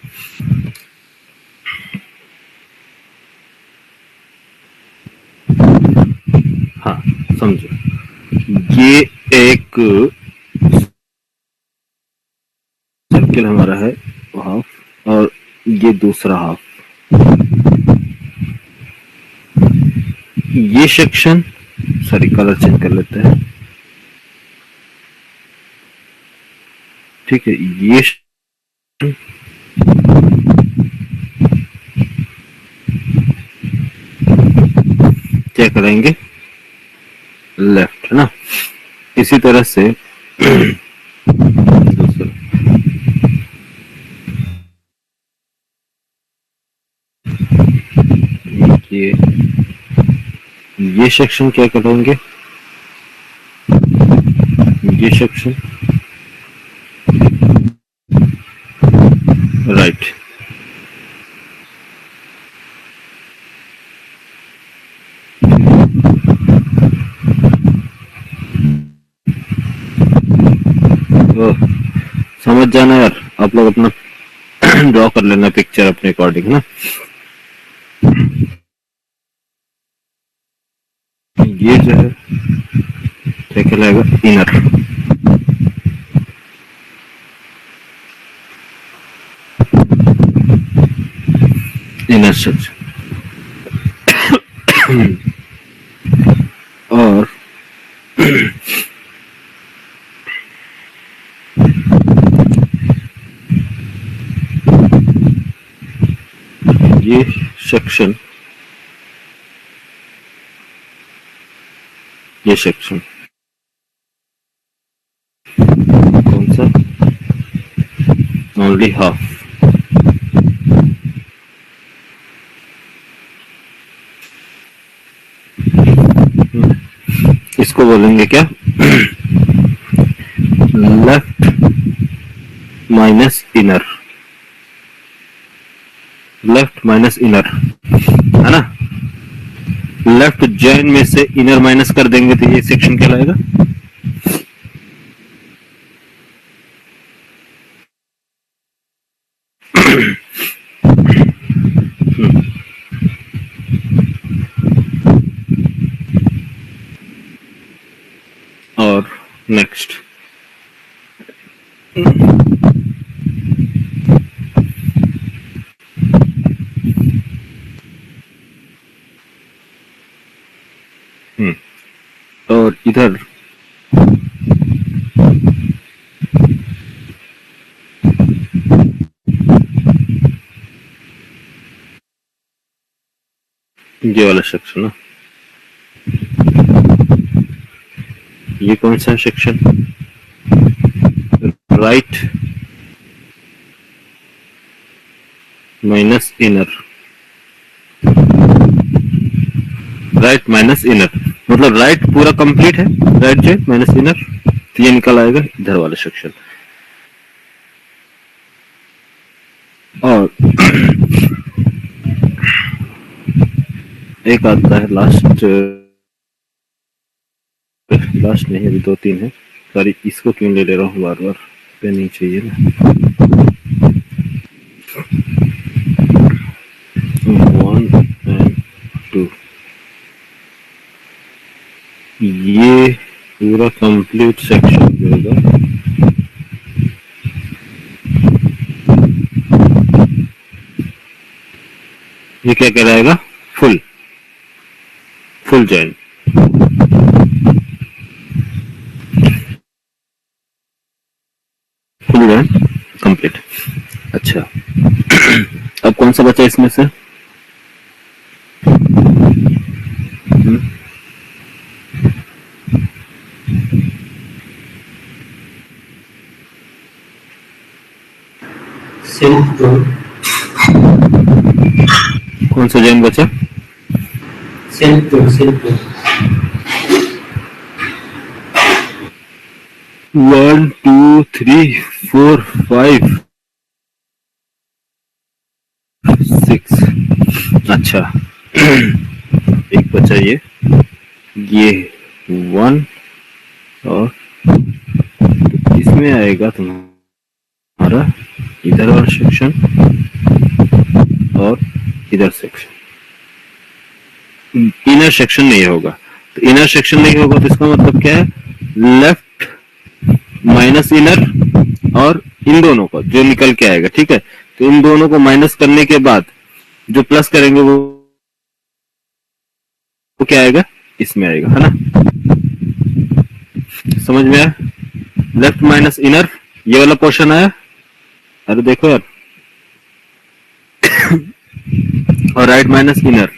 हाँ समझो, ये एक सर्किल हमारा है हाफ, और ये दूसरा हाफ। ये सेक्शन, सॉरी कलर चेंज कर लेते हैं। ठीक है, ये क्या करेंगे, लेफ्ट, है ना? इसी तरह से दूसरा, ये सेक्शन क्या करेंगे, ये सेक्शन राइट। समझ जाना यार, आप लोग अपना ड्रॉ कर लेना पिक्चर अपने अकॉर्डिंग ना। ये जो है क्या कहलाएगा, इनर। Inner section. और ये सेक्शन, ये सेक्शन कौन सा, ओनली हाफ, इसको बोलेंगे क्या, left minus inner, left minus inner, है ना। लेफ्ट जॉइन में से इनर माइनस कर देंगे तो ये सेक्शन कहलाएगा। और नेक्स्ट और इधर ये वाला सेक्शन ना, ये कौन सा section, right minus inner, right minus inner, मतलब राइट पूरा कंप्लीट है, राइट जॉइन माइनस इनर, तो ये निकल आएगा इधर वाला सेक्शन। और एक आता है लास्ट, लास्ट नहीं अभी 2-3 है, सॉरी इसको क्यों ले रहा हूँ बार बार, पे नहीं चाहिए ना, 1 and 2, ये पूरा कंप्लीट सेक्शन जो होगा ये क्या कहलाएगा, full, full join, full join complete. अच्छा अब कौन सा बचा इसमें से, सेल्फ टूल, कौन सा जॉइन बचा, सेल्फ टूल, सेल्फ टूल, 1 2 3 4 5 6, अच्छा एक बचा ये 1, और इसमें आएगा तुम्हारा इधर और सेक्शन और इधर सेक्शन, इनर सेक्शन नहीं होगा, तो इनर सेक्शन नहीं होगा तो इसका मतलब क्या है, लेफ्ट माइनस इनर, और इन दोनों को जो निकल के आएगा, ठीक है, तो इन दोनों को माइनस करने के बाद जो प्लस करेंगे वो क्या आएगा, इसमें आएगा, है ना, समझ में आया, लेफ्ट माइनस इनर ये वाला पोर्शन आया, अरे देखो यार और राइट माइनस इनर,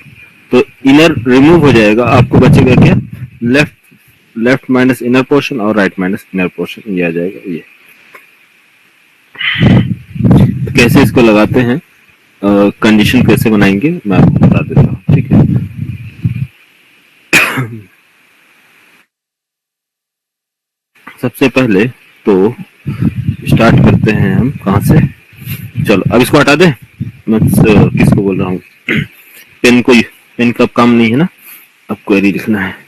तो इनर रिमूव हो जाएगा, आपको बचेगा क्या, left, left minus inner portion और राइट माइनस इनर पोर्शन, ये आ जाएगा। ये तो कैसे इसको लगाते हैं, कंडीशन कैसे बनाएंगे मैं आपको बता देता हूँ, ठीक है। सबसे पहले तो स्टार्ट करते हैं हम कहाँ से, चलो अब इसको हटा दे, मैं किसको बोल रहा हूँ, पेन को, पेन का काम नहीं है ना, अब क्वेरी लिखना है।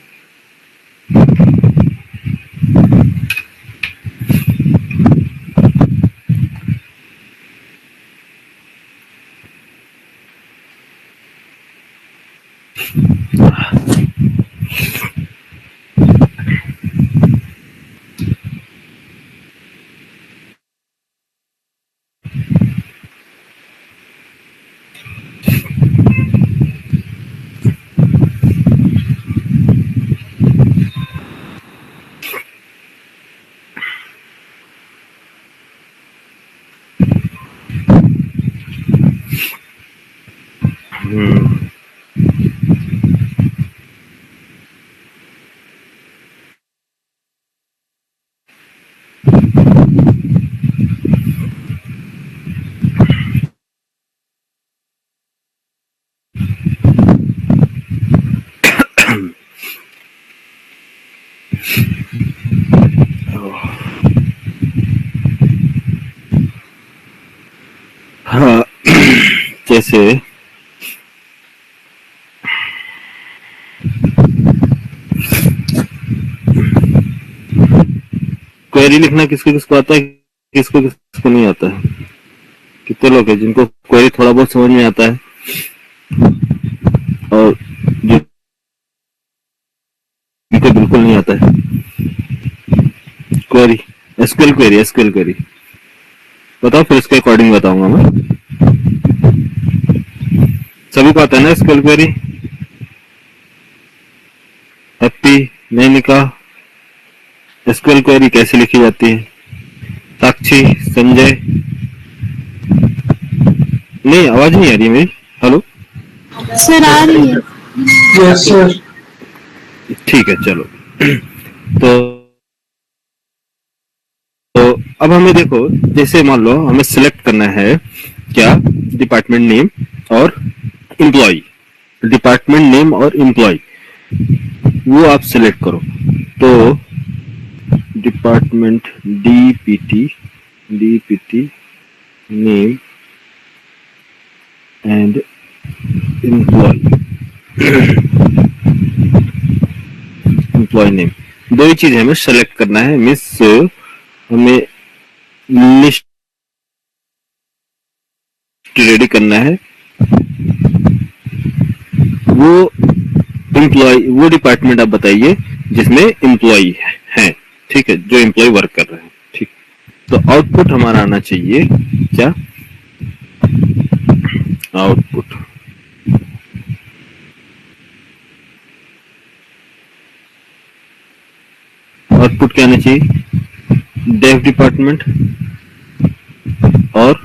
जैसे क्वेरी लिखना किसको किसको आता है, किसको किसको नहीं आता है? कितने लोग हैं जिनको क्वेरी थोड़ा बहुत समझ में आता है और जिनको बिल्कुल नहीं आता है? क्वेरी, एसक्यूएल क्वेरी बताओ, फिर इसके अकॉर्डिंग बताऊंगा मैं। सभी को आता है ना SQL query? Happy, Nainika, SQL query कैसे लिखी जाती है? साक्षी, संजय, नहीं आवाज नहीं आ रही है मेरी। हेलो सर आ रही है। Yes sir. ठीक है चलो। तो अब हमें देखो, जैसे मान लो हमें सिलेक्ट करना है क्या, डिपार्टमेंट नेम और एम्प्लॉय। डिपार्टमेंट नेम और एम्प्लॉय वो आप सिलेक्ट करो। तो department DPT name and employ, employ name, दो ही चीज हमें सेलेक्ट करना है। मिस हमें लिस्ट रेडी करना है। वो एम्प्लॉय, वो डिपार्टमेंट आप बताइए जिसमें एम्प्लॉय है, ठीक है, जो एम्प्लॉय वर्क कर रहे हैं। ठीक, तो आउटपुट हमारा आना चाहिए क्या, आउटपुट आउटपुट क्या आना चाहिए, डेव डिपार्टमेंट और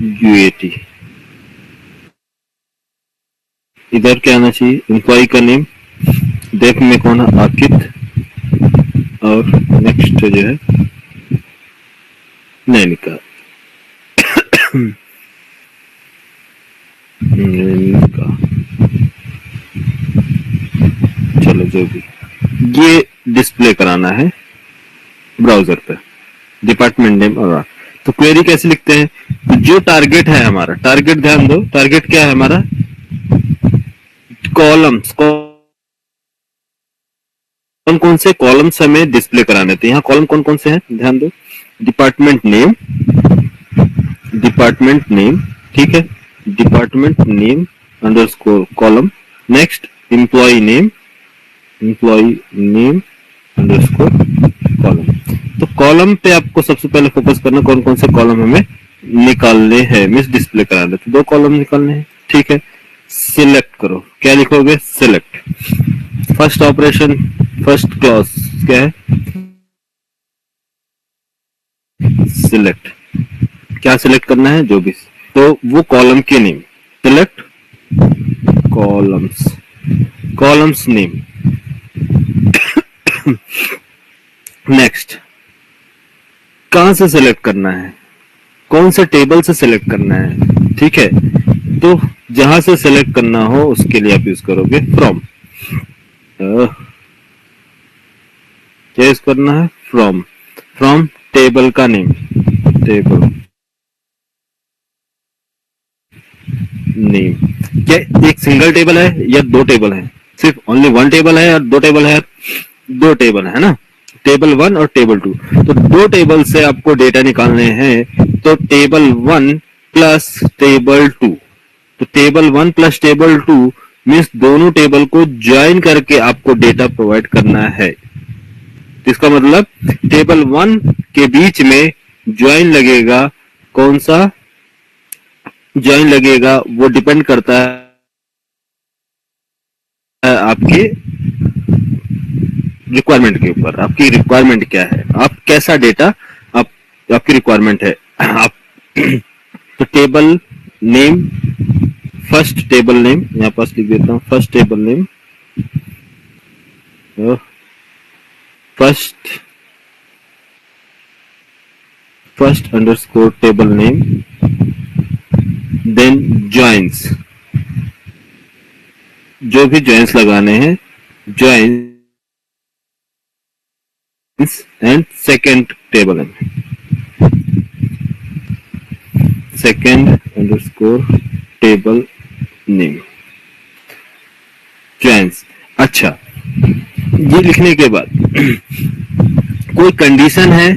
यूएटी। इधर क्या आना चाहिए, एम्प्लॉय का नेम, डेव में कौन है, आकित, और नेक्स्ट जो है नैनिका। नैनिका, चलो जो भी, ये डिस्प्ले कराना है ब्राउजर पे, डिपार्टमेंट नेम। और तो क्वेरी कैसे लिखते हैं, तो जो टारगेट है हमारा, टारगेट ध्यान दो, टारगेट क्या है हमारा, कॉलम्स, कौन कौन से कॉलम्स हमें डिस्प्ले कराने थे। यहाँ कॉलम कौन कौन से हैं ध्यान दो, डिपार्टमेंट नेम, डिपार्टमेंट नेम, ठीक है, department name underscore column, next employ name, employ name underscore column. तो कॉलम पे आपको सबसे पहले फोकस करना, कौन कौन से कॉलम हमें निकालने हैं, मींस डिस्प्ले कराने, तो दो कॉलम निकालने हैं, ठीक है। सिलेक्ट करो, क्या लिखोगे, select. First operation, first clause क्या है, सिलेक्ट। क्या सिलेक्ट करना है, जो भी, तो वो कॉलम के name, select columns, columns name. Next, कहां से सिलेक्ट करना है, कौन से टेबल से सिलेक्ट करना है, ठीक है, तो जहां से सिलेक्ट करना हो उसके लिए आप यूज करोगे फ्रॉम। क्या यूज करना है, फ्रॉम, फ्रॉम टेबल का नेम, टेबल नेम। क्या एक सिंगल टेबल है या दो टेबल है, सिर्फ ओनली वन टेबल है या दो टेबल है, दो टेबल है ना, टेबल 1 और टेबल 2। तो दो टेबल से आपको डेटा निकालने हैं, तो टेबल 1 प्लस टेबल 2, तो टेबल 1 प्लस टेबल 2 मीन्स दोनों टेबल को ज्वाइन करके आपको डेटा प्रोवाइड करना है। तो इसका मतलब टेबल 1 के बीच में ज्वाइन लगेगा, कौन सा ज्वाइन लगेगा वो डिपेंड करता है आपके रिक्वायरमेंट के ऊपर। आपकी रिक्वायरमेंट क्या है, आप कैसा डेटा आप, आपकी रिक्वायरमेंट है आप। तो table name, first table name, यहां पास लिख देता हूं, first table name, first underscore table name, then joins, जो भी ज्वाइंस लगाने हैं, joins and second table name, second underscore table name joins. अच्छा, ये लिखने के बाद कोई कंडीशन है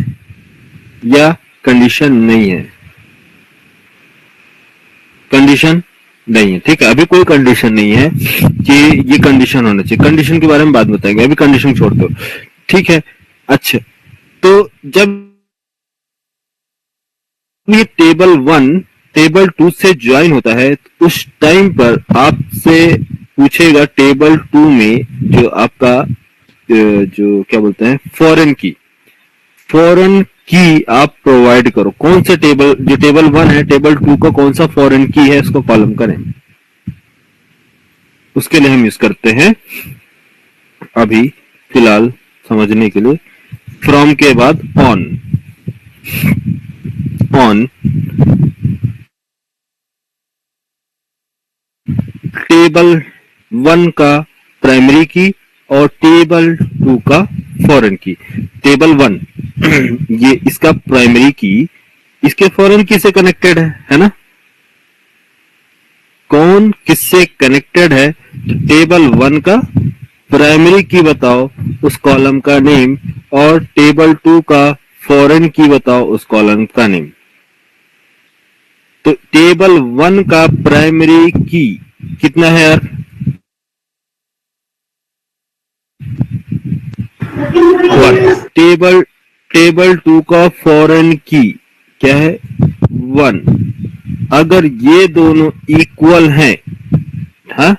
या कंडीशन नहीं है? कंडीशन नहीं है, ठीक है। अभी कोई कंडीशन नहीं है कि ये कंडीशन होना चाहिए, कंडीशन के बारे में बात बताएंगे, अभी कंडीशन छोड़ दो, ठीक है। अच्छा, तो जब ये टेबल 1 टेबल 2 से ज्वाइन होता है तो उस टाइम पर आपसे पूछेगा टेबल 2 में जो आपका जो क्या बोलते हैं फॉरेन की आप प्रोवाइड करो। कौन सा टेबल, जो टेबल 1 है टेबल 2 का कौन सा फॉरेन की है उसको कॉलम करें, उसके लिए हम यूज करते हैं अभी फिलहाल समझने के लिए फ्रॉम के बाद ऑन टेबल 1 का प्राइमरी की और टेबल 2 का फॉरेन की। टेबल 1 ये इसका प्राइमरी की इसके फॉरेन की से कनेक्टेड है ना? कौन किससे कनेक्टेड है? तो टेबल 1 का प्राइमरी की बताओ उस कॉलम का नेम, और टेबल 2 का फॉरेन की बताओ उस कॉलम का नेम। तो टेबल 1 का प्राइमरी की कितना है यार? 1। टेबल 2 का फॉरेन की क्या है? 1। अगर ये दोनों इक्वल हैं, हाँ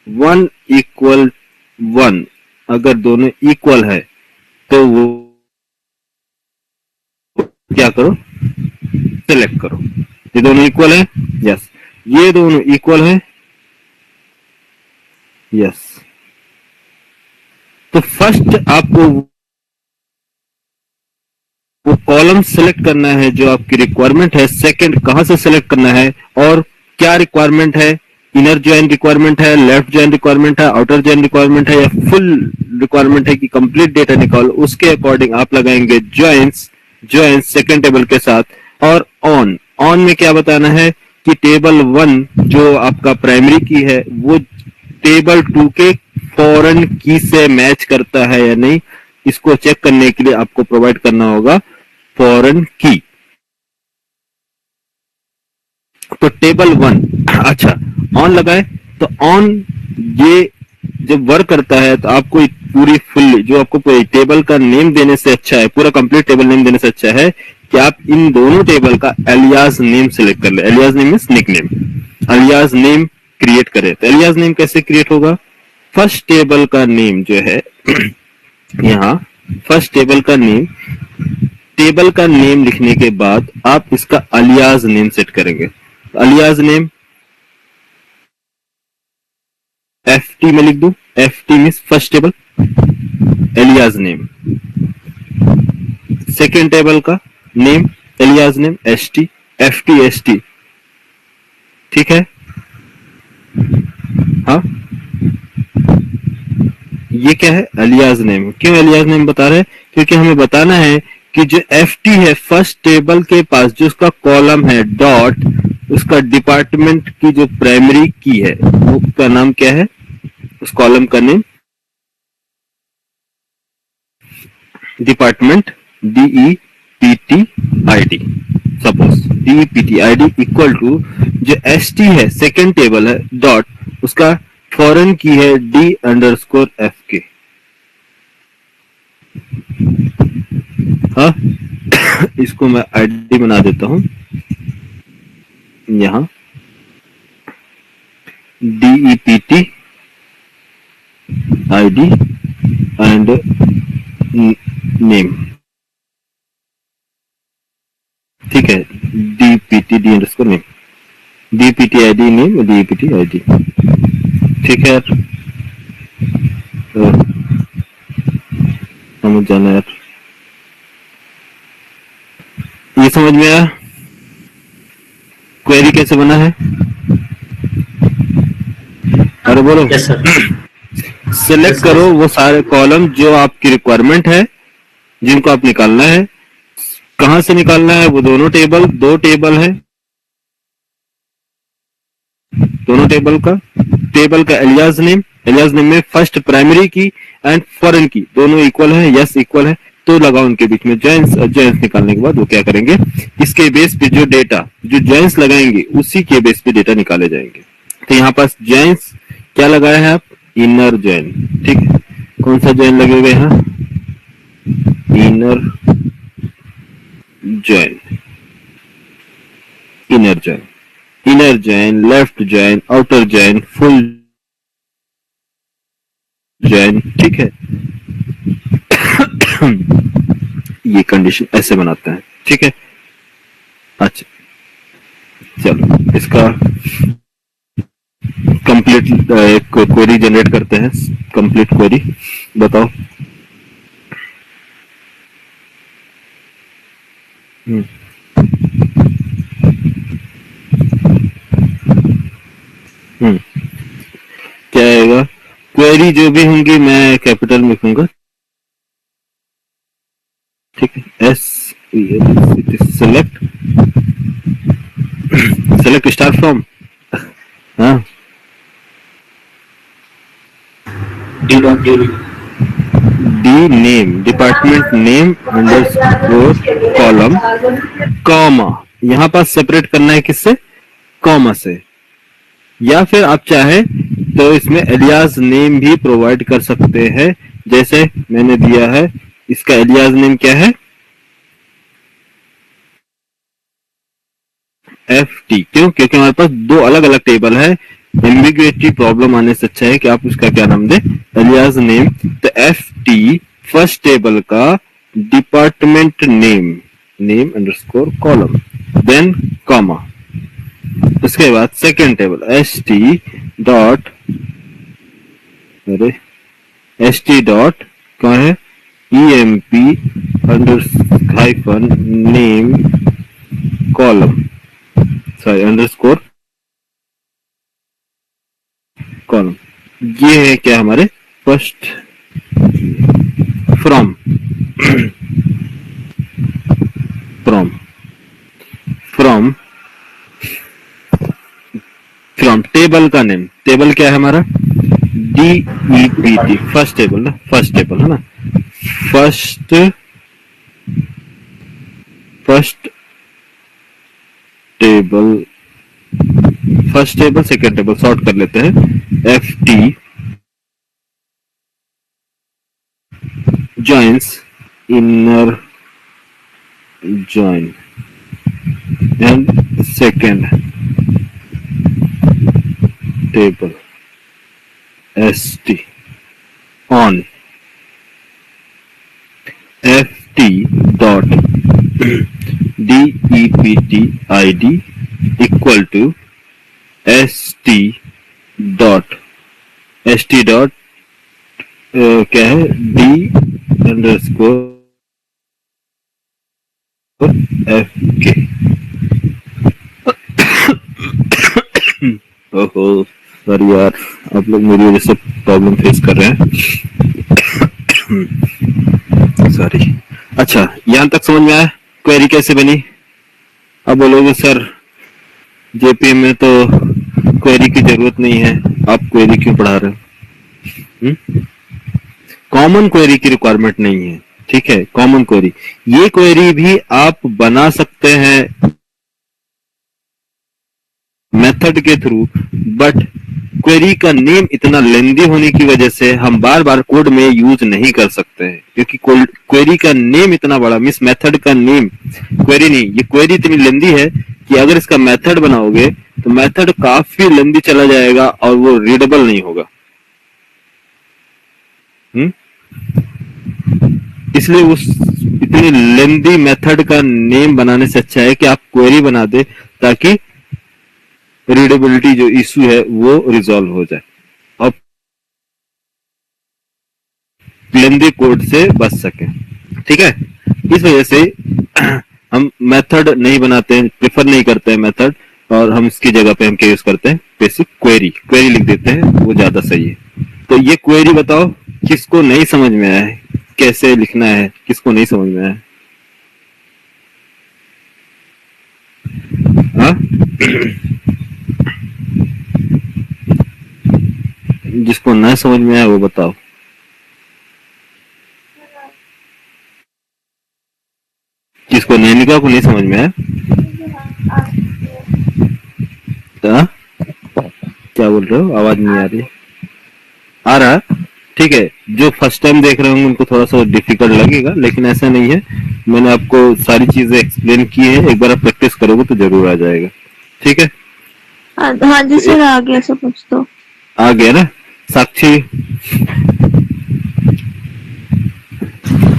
1 इक्वल 1, अगर दोनों इक्वल है तो वो क्या करो? सिलेक्ट करो। ये दोनों इक्वल है, यस। ये दोनों इक्वल है, यस। तो फर्स्ट आपको वो कॉलम सेलेक्ट करना है जो आपकी रिक्वायरमेंट है। सेकंड कहां से सेलेक्ट करना है और क्या रिक्वायरमेंट है? इनर जॉइन रिक्वायरमेंट है, लेफ्ट जॉइन रिक्वायरमेंट है, आउटर जॉइन रिक्वायरमेंट है, या फुल रिक्वायरमेंट है कि कंप्लीट डेटा निकालो। उसके अकॉर्डिंग आप लगाएंगे जॉइंस सेकंड टेबल के साथ। और ऑन में क्या बताना है कि टेबल 1 जो आपका प्राइमरी की है वो टेबल 2 के फॉरेन की से मैच करता है या नहीं, इसको चेक करने के लिए आपको प्रोवाइड करना होगा फॉरेन की। तो टेबल 1, अच्छा ऑन लगाए तो ऑन ये जब वर्क करता है तो आपको पूरी फुल जो आपको टेबल का नेम देने से अच्छा है, पूरा कंप्लीट टेबल नेम देने से अच्छा है कि आप इन दोनों टेबल का एलियास नेम सिलेक्ट कर ले। Alias name means nickname. Alias name create करें तो एलियास नेम कैसे क्रिएट होगा? फर्स्ट टेबल का नेम जो है यहाँ फर्स्ट टेबल का नेम लिखने के बाद आप इसका अलियास नेम सेट करेंगे। अलियास नेम FT में लिख दूं। FT means first table, alias name. Second table का name alias name ST, FT ST, ठीक है। हाँ, ये क्या है? Alias name. क्यों अलियास नेम बता रहे हैं? क्योंकि हमें बताना है कि जो FT है फर्स्ट टेबल के पास जो उसका कॉलम है डॉट, उसका डिपार्टमेंट की जो प्राइमरी की है उसका नाम क्या है? उस कॉलम का name department DEPTID। Suppose DEPTID equal to जो ST है सेकेंड टेबल है डॉट, उसका फॉरेन की है D_FK। हाँ इसको मैं ID बना देता हूं यहां DEPTID एंड नेम, ठीक है। DEPTD_ name, DEPTID name, DEPTID, ठीक है यार। समझ जाना यार, ये समझ में आया क्वेरी कैसे बना है? अरे बोलो। Yes sir. सिलेक्ट करो वो सारे कॉलम जो आपकी रिक्वायरमेंट है, जिनको आप निकालना है। कहां से निकालना है? वो दोनों टेबल, 2 टेबल है दोनों टेबल का एलियास नेम में फर्स्ट प्राइमरी की एंड फॉरेन की दोनों इक्वल है, यस इक्वल है, तो लगाओ उनके बीच में जॉइंस। जॉइंस निकालने के बाद वो क्या करेंगे, इसके बेस पे जो डेटा जो जॉइंस लगाएंगे उसी के बेस पे डेटा निकाले जाएंगे। तो यहाँ पास जॉइंस क्या लगाया है आप, इनर जॉइन, ठीक है। कौन सा जॉइन लगे हुए हैं, inner join, inner join, left join, outer join, full join, ठीक है। ये कंडीशन ऐसे बनाते हैं, ठीक है। अच्छा चलो इसका कंप्लीट एक क्वेरी जनरेट करते हैं, कंप्लीट क्वेरी बताओ। क्या आएगा, क्वेरी जो भी होंगी मैं कैपिटल में लिखूंगा, ठीक है। सेलेक्ट स्टार फ्रॉम, हाँ D name, department name underscore column comma, यहाँ पास सेपरेट करना है किससे, कॉमा से, या फिर आप चाहे तो इसमें एलियास नेम भी प्रोवाइड कर सकते हैं, जैसे मैंने दिया है। इसका एलियास नेम क्या है, FT, क्यों, क्योंकि हमारे पास दो अलग अलग टेबल है। एम्बिग्युइटी प्रॉब्लम आने से अच्छा है कि आप उसका क्या नाम दे, एलियास नेम। तो FT फर्स्ट टेबल का department name underscore column, then comma, उसके बाद सेकेंड टेबल ST डॉट कौन है, EMP hyphen name column, sorry underscore column. ये है क्या हमारे फर्स्ट, फ्रॉम टेबल का नेम, टेबल क्या है हमारा, DEPT, फर्स्ट टेबल ना, फर्स्ट टेबल है ना, first table second table sort कर लेते हैं। FT joins inner join and second table ST on FT dot DEPT ID equal to ST dot क्या है, D अंडरस्कोर FK। ओहो सॉरी यार, आप लोग मेरी वजह से प्रॉब्लम फेस कर रहे हैं, सॉरी। अच्छा यहां तक समझ में आया क्वेरी कैसे बनी। अब बोलोगे सर JPM में तो क्वेरी की जरूरत नहीं है, आप क्वेरी क्यों पढ़ा रहे हो। कॉमन क्वेरी की रिक्वायरमेंट नहीं है, ठीक है। कॉमन क्वेरी, ये क्वेरी भी आप बना सकते हैं मेथड के थ्रू, बट क्वेरी का नेम इतना लेंदी होने की वजह से हम बार बार कोड में यूज नहीं कर सकते हैं, क्योंकि क्वेरी का नेम इतना बड़ा, मिस मेथड का नेम, क्वेरी नहीं, ये क्वेरी इतनी लेंदी है कि अगर इसका मेथड बनाओगे तो मेथड काफी लेंदी चला जाएगा और वो रीडेबल नहीं होगा। इसलिए उस इतनी लेंदी मेथड का नेम बनाने से अच्छा है कि आप क्वेरी बना दे, ताकि रीडेबिलिटी जो इश्यू है वो रिजॉल्व हो जाए और लेंदी कोड से बच सके, ठीक है। इस वजह से हम मेथड नहीं बनाते हैं, प्रेफर नहीं करते हैं मेथड, और हम इसकी जगह पे हम क्या यूज करते हैं, बेसिक क्वेरी लिख देते हैं, वो ज्यादा सही है। तो ये क्वेरी बताओ किसको नहीं समझ में आया है, कैसे लिखना है, किसको नहीं समझ में आया, हाँ? जिसको न समझ में आया वो बताओ। जिसको नहीं लिखा को नहीं समझ में आया। हाँ? क्या बोल रहे हो, आवाज नहीं आ रही। आ रहा है? ठीक है, जो फर्स्ट टाइम देख रहे होंगे उनको थोड़ा सा डिफिकल्ट लगेगा, लेकिन ऐसा नहीं है। मैंने आपको सारी चीजें एक्सप्लेन की है, एक बार आप प्रैक्टिस करोगे तो जरूर आ जाएगा। ठीक है, हाँ जी सर, आ गया सब कुछ तो। आ गया ना साक्षी?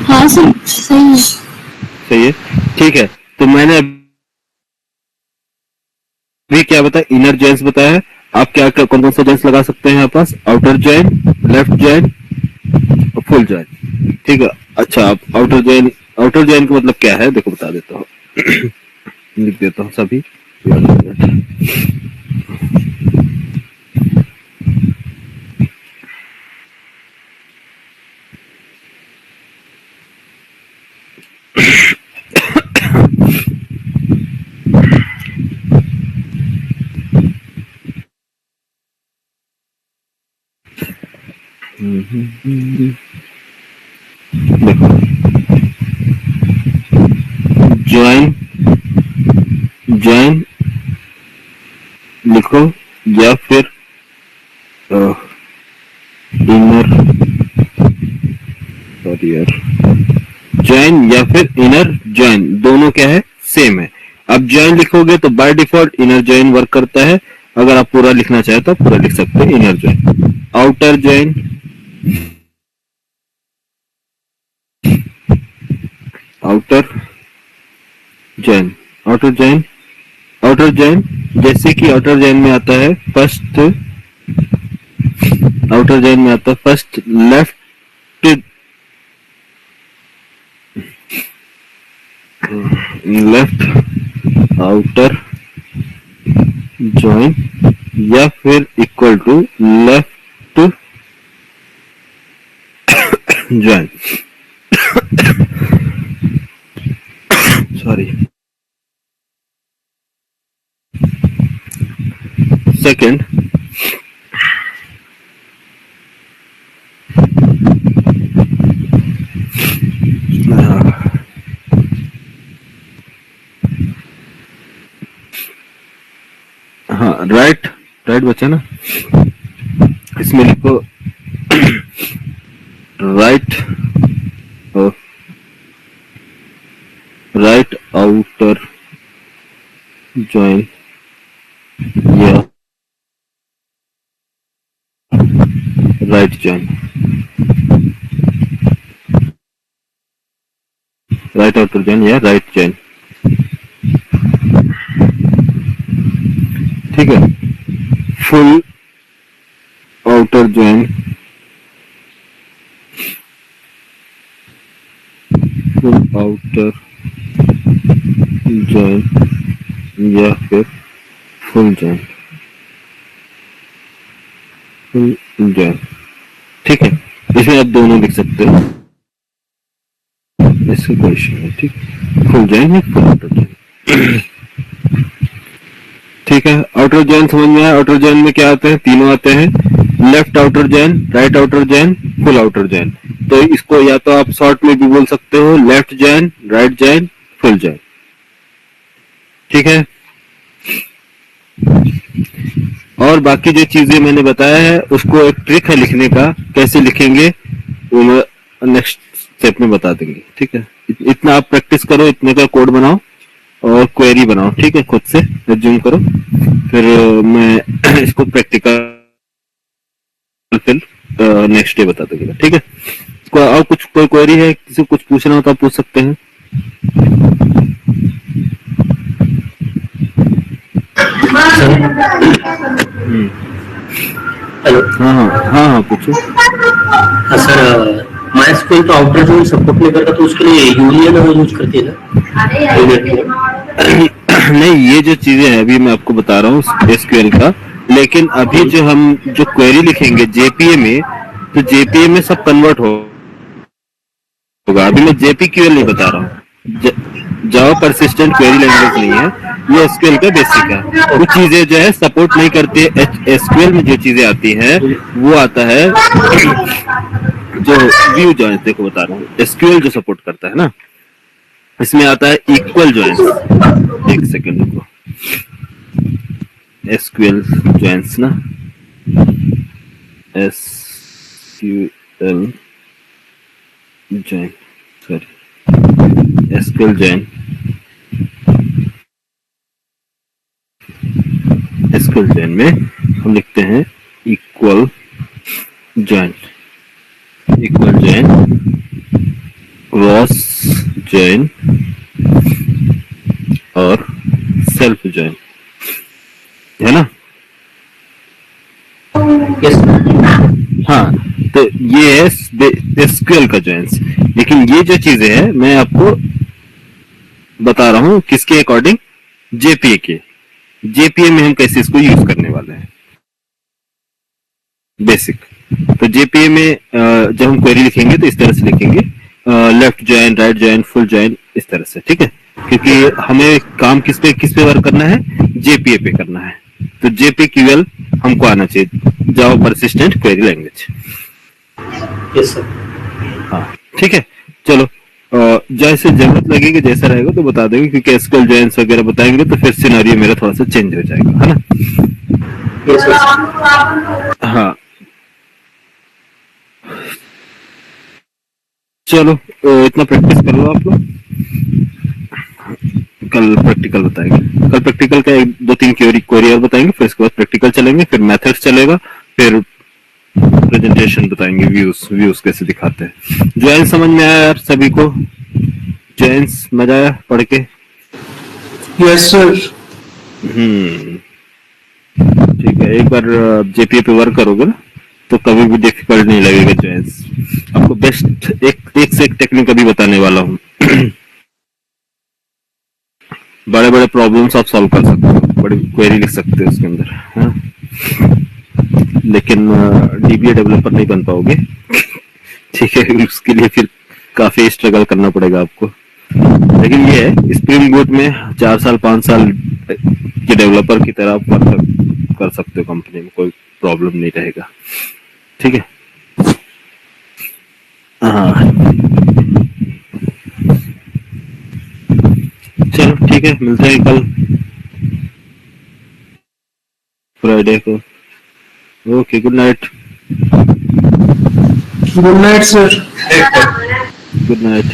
हाँ सर, सही है। सही है, ठीक है। तो मैंने अभी क्या बताया, इनर जॉइंट्स बताया है। आप क्या क्या कौन कौन सा जॉइंट्स लगा सकते हैं यहाँ पास, आउटर जॉइंट, लेफ्ट जॉइंट और फुल जॉइंट। ठीक है, अच्छा आप आउटर जॉइंट का मतलब क्या है देखो बता देता हूँ। लिख देता हूँ सभी। देखो, ज्वाइन ज्वाइन लिखो या फिर इनर, सॉरी यार, ज्वाइन या फिर इनर ज्वाइन, दोनों क्या है, सेम है। अब ज्वाइन लिखोगे तो by default inner join work करता है। अगर आप पूरा लिखना चाहे तो आप पूरा लिख सकते हैं inner join. Outer join, outer join, outer join, outer join जैसे कि आउटर ज्वाइन में आता है फर्स्ट, आउटर ज्वाइन में आता है first left, left outer join या फिर equal to left join, sorry. Second, हाँ राइट, राइट बचा ना, इसमें लिखो राइट, राइट आउटर ज्वाइन या right join, right outer join या राइट ज्वाइन। ठीक है, full outer join, full outer join या फिर फुल ज्वाइन, फुल ज्वाइन। ठीक है, इसमें आप दोनों लिख सकते हो, इससे कोई इशू नहीं। ठीक, फुल ज्वाइन या फुल आउटर ज्वाइन। ठीक है, आउटर जॉइन समझ में आया। आउटर जॉइन में क्या आते हैं, तीनों आते हैं, left outer join, right outer join, full outer join. तो इसको या तो आप शॉर्ट में भी बोल सकते हो, left join, right join, full join. ठीक है, और बाकी जो चीजें मैंने बताया है उसको एक ट्रिक है लिखने का, कैसे लिखेंगे वो मैं नेक्स्ट स्टेप में बता देंगे। ठीक है, इतना आप प्रैक्टिस करो, इतने का कोड बनाओ और क्वेरी बनाओ। ठीक है, खुद से रिज्यूम करो, फिर मैं इसको प्रैक्टिकल फिर नेक्स्ट डे बता दूंगा। ठीक है, और कुछ कोई क्वेरी है, किसी को कुछ पूछना हो तो आप पूछ सकते हैं। हेलो, हाँ हाँ हाँ हाँ पूछो। हाँ सर, माई स्कूल तो आउटर जोन सपोर्ट नहीं करता, तो उसके लिए यूनियन वो यूज करती है ना? नहीं, ये जो चीजें हैं अभी मैं आपको बता रहा हूँ एसक्यूएल का, लेकिन अभी जो हम जो क्वेरी लिखेंगे जेपीए में, तो जेपीए में सब कन्वर्ट होगा। अभी मैं जेपीक्यूएल नहीं बता रहा हूँ, जावा परसिस्टेंट क्वेरी लैंग्वेज नहीं है, ये एसक्यूएल का बेसिक है। कुछ चीजें जो है सपोर्ट नहीं करती है। एसक्यूएल में जो चीजें आती हैं वो आता है जो व्यू जॉइंस, देखो बता रहा हूँ, एसक्यूएल जो सपोर्ट करता है ना, इसमें आता है इक्वल जॉइंस। एक सेकंड रुको, एसक्यूएल जॉइंस ना, SQL join, sorry, SQL join, SQL join में हम लिखते हैं equal join, equal join, cross join और सेल्फ जॉइन, है ना? हाँ, तो ये है एसक्यूएल का जॉइंस। लेकिन ये जो चीजें हैं मैं आपको बता रहा हूँ किसके अकॉर्डिंग, जेपीए के। जेपीए में हम कैसे इसको यूज करने वाले हैं, बेसिक। तो जेपीए में जब हम क्वेरी लिखेंगे तो इस तरह से लिखेंगे, left join, right join, full join, इस तरह से, ठीक है? क्योंकि हमें काम किस पे वर्क करना है, जेपीए पे करना है। तो जेपीक्यूएल हमको आना चाहिए, Java persistent query language. Yes sir. हाँ ठीक है, चलो जैसे जरूरत लगेगी, जैसा रहेगा तो बता देंगे, क्योंकि एसक्यूएल जॉइंस वगैरह बताएंगे तो फिर सिनेरियो मेरा थोड़ा सा चेंज हो जाएगा, है ना? Yes sir. हाँ चलो, इतना प्रैक्टिस कर लो आप लोग, कल प्रैक्टिकल बताएंगे। कल प्रैक्टिकल का 1-2-3 क्वेरी और बताएंगे, फिर इसके बाद प्रैक्टिकल चलेंगे, फिर मेथड्स चलेगा, फिर प्रेजेंटेशन बताएंगे, व्यूज कैसे दिखाते हैं। जॉइंस समझ में आया यार सभी को? जॉइंस मजा आया पढ़ के? Yes sir. ठीक है, एक बार जेपीए पे वर्क करोगे ना तो कभी भी डिफिकल्ट नहीं लगेगा जॉइंस। आपको बेस्ट एक से एक टेक्निक अभी बताने वाला हूँ। बड़े बड़े प्रॉब्लम्स आप सॉल्व कर सकते हो, बड़ी क्वेरी लिख सकते हो उसके अंदर, हाँ? लेकिन डीबीए डेवलपर नहीं बन पाओगे। ठीक है, उसके लिए फिर काफी स्ट्रगल करना पड़ेगा आपको। लेकिन ये है, स्प्रिंग बूट में 4 साल 5 साल के डेवलपर की तरह आप वर्क कर सकते हो कंपनी में, कोई प्रॉब्लम नहीं रहेगा। ठीक है, हाँ चलो ठीक है, मिलते हैं कल फ्राइडे को। Okay, good night. Good night sir. Good night.